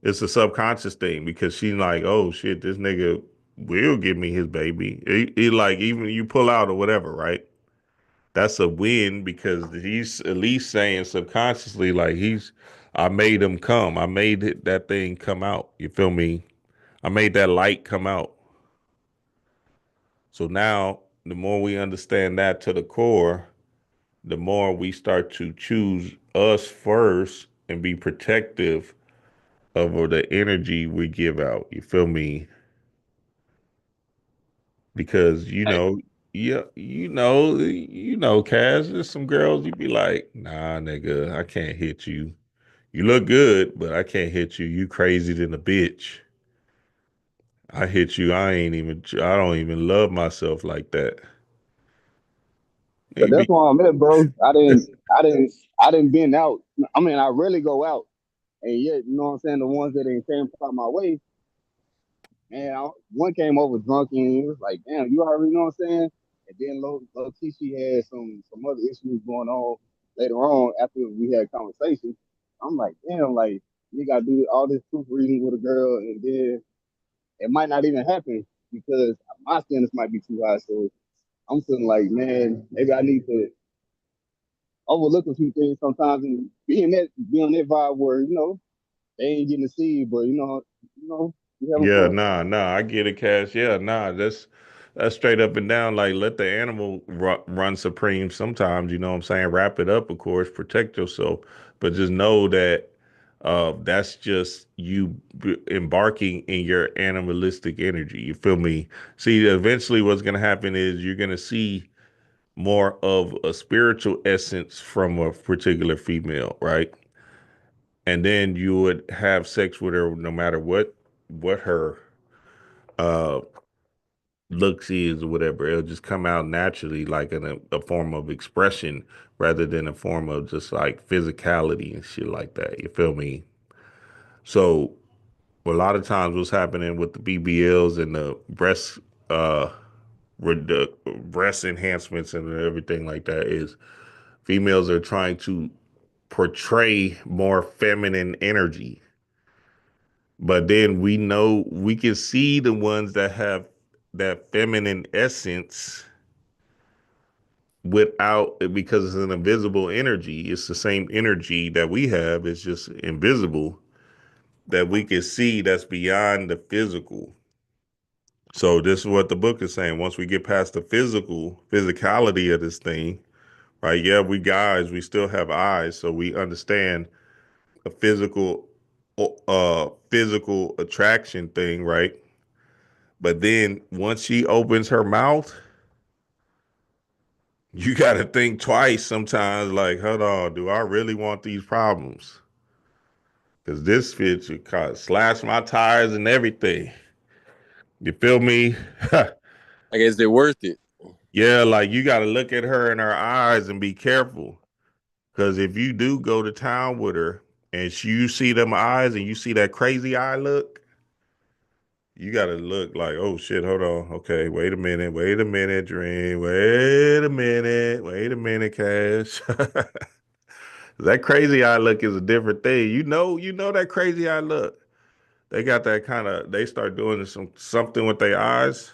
It's a subconscious thing because she's like, oh shit, this nigga will give me his baby. He like, even you pull out or whatever, right? That's a win because he's at least saying subconsciously, like, I made him come. I made that thing come out. You feel me? I made that light come out. So now, the more we understand that to the core, the more we start to choose us first and be protective of the energy we give out. You feel me? Because yeah, Cass, there's some girls you be like, nah, nigga, I can't hit you. You look good, but I can't hit you. You crazy than a bitch. I hit you. I don't even love myself like that. But You that's be, why I'm at, bro. I didn't been out. I mean, I rarely go out, and yet, you know what I'm saying. The ones that ain't came from my way, and one came over drunk, and he was like, "Damn, you already know what I'm saying." And then low key, she had some other issues going on later on after we had a conversation. I'm like, damn, like you got to do all this proofreading with a girl, and then it might not even happen because my standards might be too high. So I'm feeling like, man, maybe I need to overlook a few things sometimes and be on that vibe where, they ain't getting to see, but you having Yeah, fun. nah, I get it, Cash. Yeah, nah, that's straight up and down. Like, let the animal run supreme sometimes, you know what I'm saying? Wrap it up, of course, protect yourself, but just know that that's just you embarking in your animalistic energy. You feel me? See, eventually what's going to happen is you're going to see more of a spiritual essence from a particular female, right? And then you would have sex with her no matter what her uh looks is or whatever. It'll just come out naturally, like in a form of expression rather than a form of just like physicality and shit like that. You feel me? So a lot of times what's happening with the BBLs and the uh breast enhancements and everything like that is females are trying to portray more feminine energy. But then we know we can see the ones that have that feminine essence without, because it's an invisible energy. It's the same energy that we have. It's just invisible that we can see that's beyond the physical. So this is what the book is saying. Once we get past the physicality of this thing, right? Yeah, we guys, we still have eyes, so we understand a physical attraction thing, right? But then once she opens her mouth, you got to think twice sometimes, like, hold on, do I really want these problems? Because this fit you slash my tires and everything. You feel me? I guess they're worth it. Yeah, like you got to look at her in her eyes and be careful. Because if you do go to town with her and you see them eyes and you see that crazy eye look, you got to look like, oh shit, hold on. Okay, wait a minute, Dream. Wait a minute, Cash. That crazy eye look is a different thing. You know that crazy eye look. They got that kind of. They start doing something with their eyes.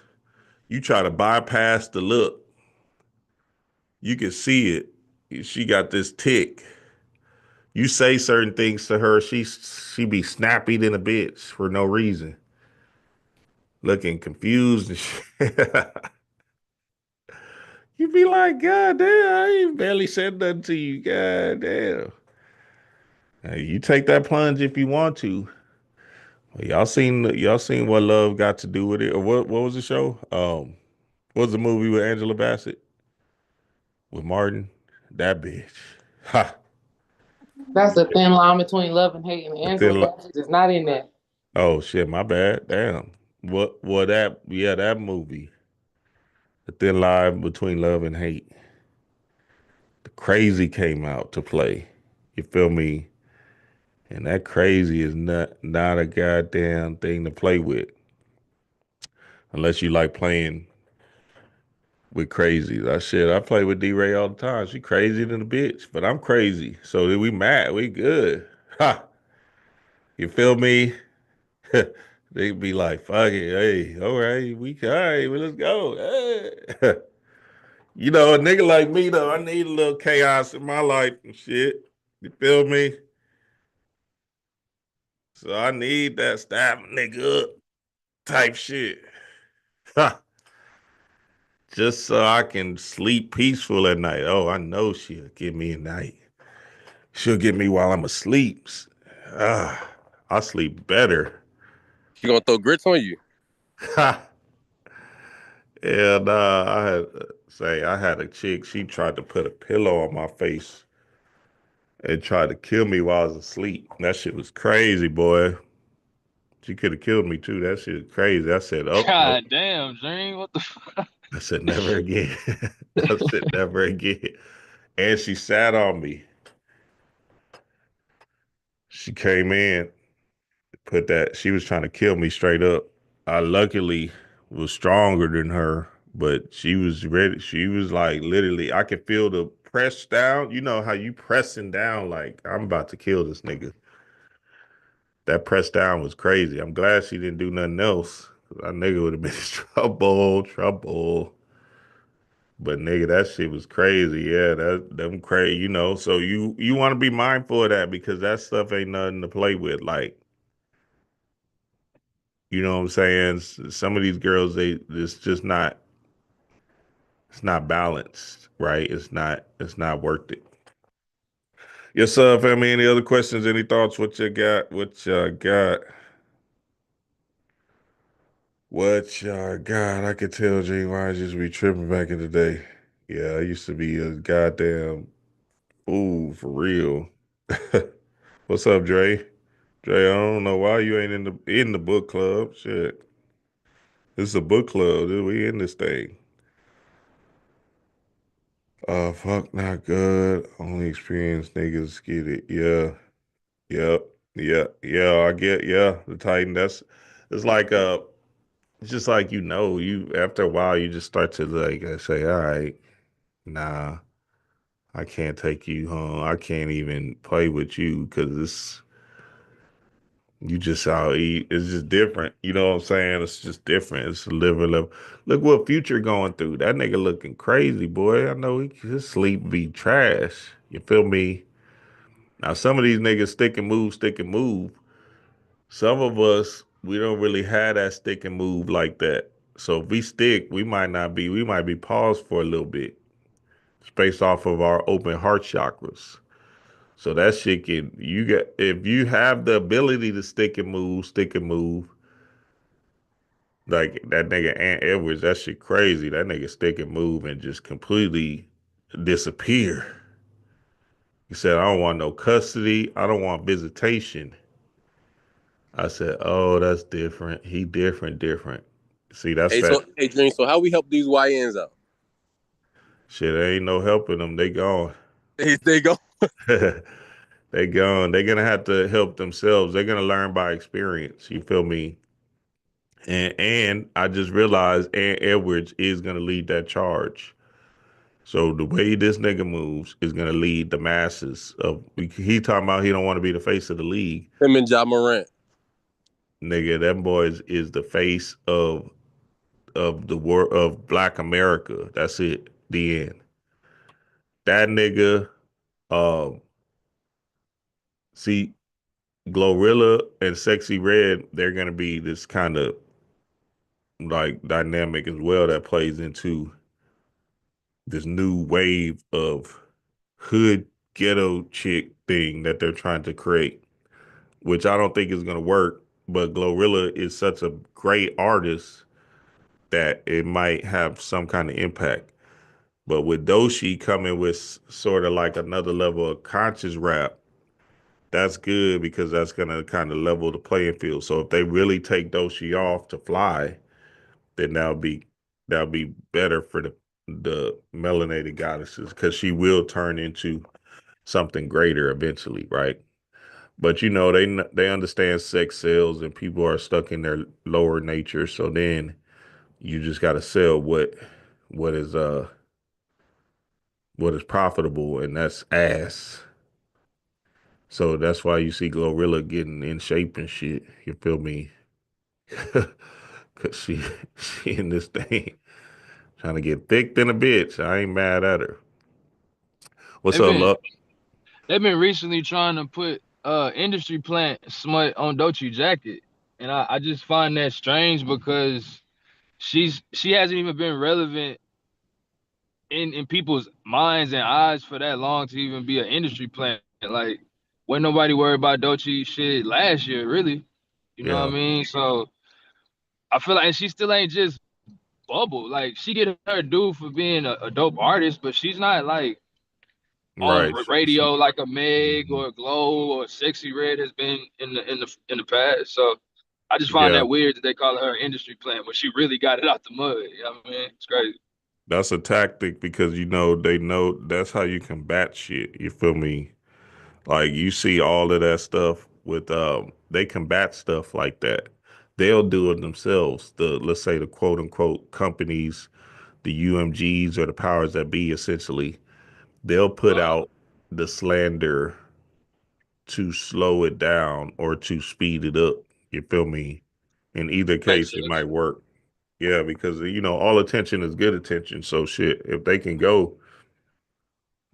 You try to bypass the look. You can see it. She got this tick. You say certain things to her, she be snappy than a bitch for no reason, looking confused and shit. You be like, God damn, I ain't barely said nothing to you. God damn. Hey, you take that plunge if you want to. Y'all seen what love got to do with it, or what was the show? What was the movie with Angela Bassett with Martin? That bitch. Ha. That's a thin line between love and hate, and But Angela then, Bassett is not in that. oh shit, my bad. Damn. What that? Yeah, that movie. The thin line between love and hate. The crazy came out to play. You feel me? And that crazy is not a goddamn thing to play with, unless you like playing with crazy. That shit, I play with D Ray all the time. She crazy than a bitch, but I'm crazy. So then we mad, we good. Ha! You feel me? They be like, fuck it, hey, all right, well, let's go. Hey. You know, a nigga like me though, I need a little chaos in my life and shit. You feel me? So I need that stab a nigga up type shit. Ha! Just so I can sleep peaceful at night. Oh, I know she'll give me a night. She'll get me while I'm asleep. Ah, I sleep better. She gonna throw grits on you. Ha! And I had a chick. She tried to put a pillow on my face and tried to kill me while I was asleep. That shit was crazy, boy. She could have killed me too. That shit was crazy. I said, oh no. God damn, Dream. What the fuck? I said never again. I said never again. And she sat on me. She came in, put that. She was trying to kill me straight up. I luckily was stronger than her, but she was ready. She was like literally, I could feel the press down. You know how you pressing down like I'm about to kill this nigga. That press down was crazy. I'm glad she didn't do nothing else. That nigga would have been in trouble, trouble. But nigga, that shit was crazy. Yeah, that them crazy. So you want to be mindful of that because that stuff ain't nothing to play with. Like, you know what I'm saying? Some of these girls, it's just not. It's not balanced, right? It's not worth it. Yes, sir. Family. Any other questions? Any thoughts? What you got? What you got? What you got? I could tell Jay Wise used to be tripping back in the day. Yeah, I used to be a goddamn fool for real. What's up, Dre? Dre, I don't know why you ain't in the book club. Shit, this is a book club. We in this thing. Fuck, not good. Only experienced niggas get it. Yeah, yeah, yeah, yeah. I get. Yeah, the Titan. It's like it's just like you after a while you just start to like say, all right, nah, I can't take you home. I can't even play with you because you just out eat. It's just different. You know what I'm saying? It's just different. It's a liver level. Look what Future going through. That nigga looking crazy, boy. I know his sleep be trash. You feel me? Now some of these niggas stick and move. Some of us we don't really have that stick and move like that. So if we stick, we might be paused for a little bit. It's based off of our open heart chakras. So that shit can you get if you have the ability to stick and move, like that nigga Ant Edwards, that shit crazy. That nigga stick and move and just completely disappear. He said, I don't want no custody. I don't want visitation. I said, oh, that's different. He different, different. See, that's Hey, that so hey, Dream. So how we help these YNs out? shit. Ain't no helping them. They gone. They go. They gone. They're gonna have to help themselves. They're gonna learn by experience. You feel me? And I just realized Ant Edwards is gonna lead that charge. So the way this nigga moves is gonna lead the masses of. He talking about he don't want to be the face of the league, Him and Ja Morant. nigga. That boy is the face of the world of Black America. That's it. The end. That nigga. Um. See, Glorilla and Sexy Red. They're gonna be this kind of like dynamic as well that plays into this new wave of hood ghetto chick thing that they're trying to create, which I don't think is going to work. But Glorilla is such a great artist that it might have some kind of impact. But with Doshi coming with sort of like another level of conscious rap, that's good because that's going to kind of level the playing field. So if they really take Doshi off to fly, then that'll be better for the melanated goddesses because she will turn into something greater eventually, right? But they understand sex sells and people are stuck in their lower nature. So then you just got to sell what is uh what is profitable, and that's ass. So that's why you see Glorilla getting in shape and shit. You feel me? Cause she in this thing trying to get thick than a bitch. I ain't mad at her. What's They've up, been love? they've been recently trying to put industry plant smut on Dolce jacket. And I just find that strange because she hasn't even been relevant in people's minds and eyes for that long to even be an industry plant. Like when nobody worried about Dolce shit last year, really. You know what I Yeah, mean? So I feel like she still ain't just bubble. Like she get her due for being a dope artist, but she's not like on right. She radio like a Meg mhm. or Glow or Sexy Red has been in the past. So I just find Yeah, that weird that they call her an industry plant when she really got it out the mud. You know what I mean? It's crazy. that's a tactic because they know that's how you combat shit. You feel me? Like you see all of that stuff with they combat stuff like that. They'll do it themselves. The let's say the quote unquote companies, the UMGs or the powers that be essentially, they'll put Uh, out the slander to slow it down or to speed it up. You feel me? In either Makes case, it sense. might work. Yeah, because all attention is good attention. So shit, if they can go,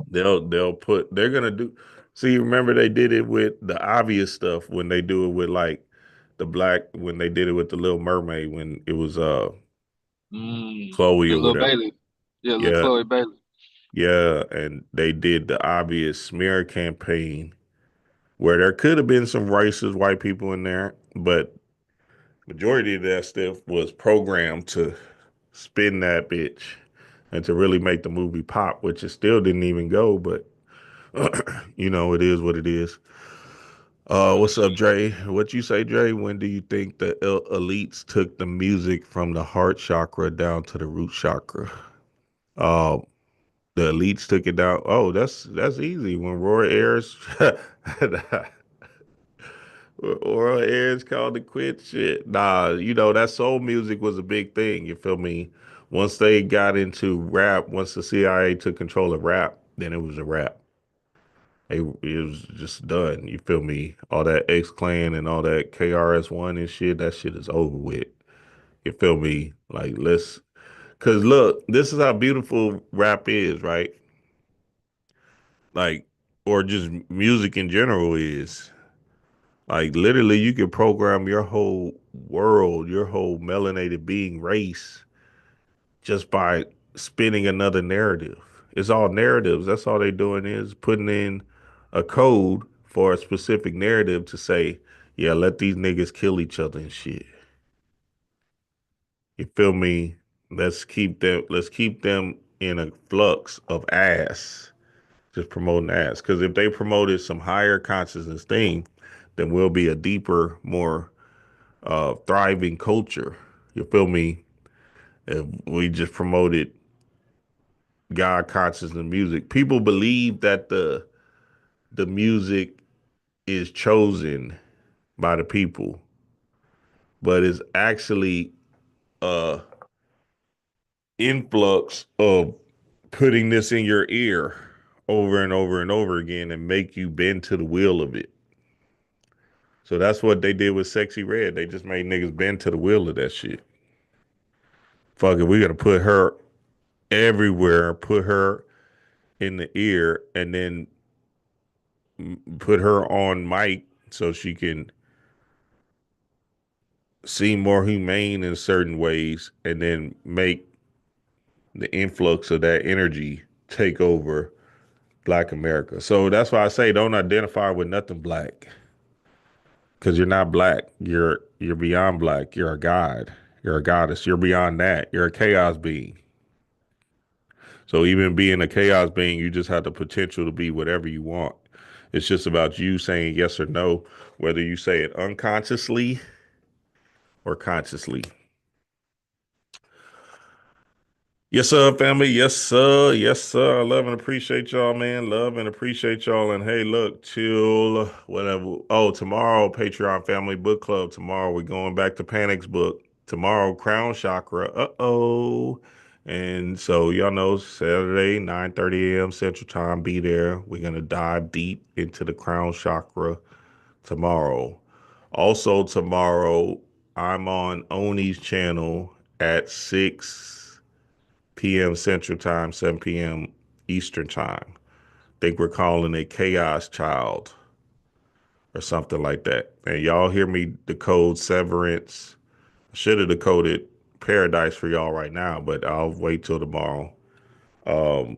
they're gonna do. See, remember they did it with the obvious stuff when they do it with like the black when they did it with the Little Mermaid when it was Chloe And or Lil whatever. Bailey. Yeah, Lil Yeah, Chloe Bailey. yeah, and they did the obvious smear campaign where there could have been some racist white people in there, but majority of that stuff was programmed to spin that bitch and to really make the movie pop, which it still didn't even go, but it is what it is. What's up, Dre? What you say, Dre? When do you think the elites took the music from the heart chakra down to the root chakra? Uh, the elites took it down. Oh, that's easy. When Roy Ayers, Roy Ayers called the quit shit. Nah, that soul music was a big thing. You feel me? Once they got into rap, once the CIA took control of rap, then it was a rap. It was just done. You feel me? All that X Clan and all that KRS-One and shit, that shit is over with. You feel me? Like, cause look, this is how beautiful rap is, right? Like, or just music in general is. Like, literally, you can program your whole world, your whole melanated being race just by spinning another narrative. It's all narratives. That's all they doing is putting in a code for a specific narrative to say, yeah, let these niggas kill each other and shit. You feel me? Let's keep them in a flux of ass, just promoting ass. Because if they promoted some higher consciousness thing, then we'll be a deeper, more thriving culture. You feel me? If we just promoted God consciousness music. People believe that the music is chosen by the people, but it's actually a influx of putting this in your ear over and over and over again and make you bend to the wheel of it. So that's what they did with Sexy Red. They just made niggas bend to the wheel of that shit. Fuck it, we gotta put her everywhere, put her in the ear, and then put her on mic so she can seem more humane in certain ways and then make the influx of that energy take over Black America. So that's why I say don't identify with nothing black because you're not black. You're beyond black. You're a god. You're a goddess. You're beyond that. You're a chaos being. So even being a chaos being, you just have the potential to be whatever you want. It's just about you saying yes or no, whether you say it unconsciously or consciously. Yes, sir, family. Yes, sir. Yes, sir. I love and appreciate y'all, man. Love and appreciate y'all. And hey, look, till whatever. Oh, tomorrow, Patreon family book club. Tomorrow, we're going back to Panic's book. Tomorrow, Crown Chakra. Uh-oh. And so, y'all know, Saturday, 9:30 a.m. Central Time. Be there. We're going to dive deep into the Crown Chakra tomorrow. Also, tomorrow, I'm on Oni's channel at 6 p.m. Central Time, 7 p.m. Eastern Time. Think we're calling it Chaos Child or something like that. And y'all hear me decode Severance. I should have decoded Paradise for y'all right now, but I'll wait till tomorrow. Um,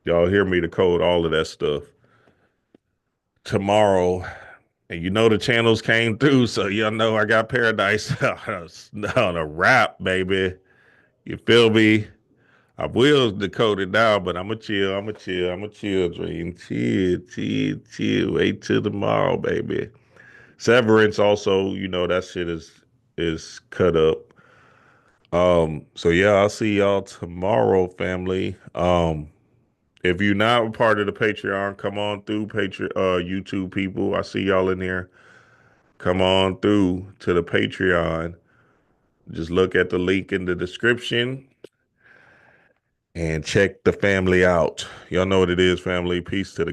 y'all hear me decode all of that stuff tomorrow. And the channels came through, so y'all know I got Paradise on a wrap, baby. You feel me? I will decode it now, but I'ma chill. I'ma chill, Dream. Chill. Wait till tomorrow, baby. Severance also, that shit is cut up. So yeah, I'll see y'all tomorrow, family. If you're not a part of the Patreon, come on through YouTube people. I see y'all in there. Come on through to the Patreon. Just look at the link in the description and check the family out. Y'all know what it is, family. Peace to the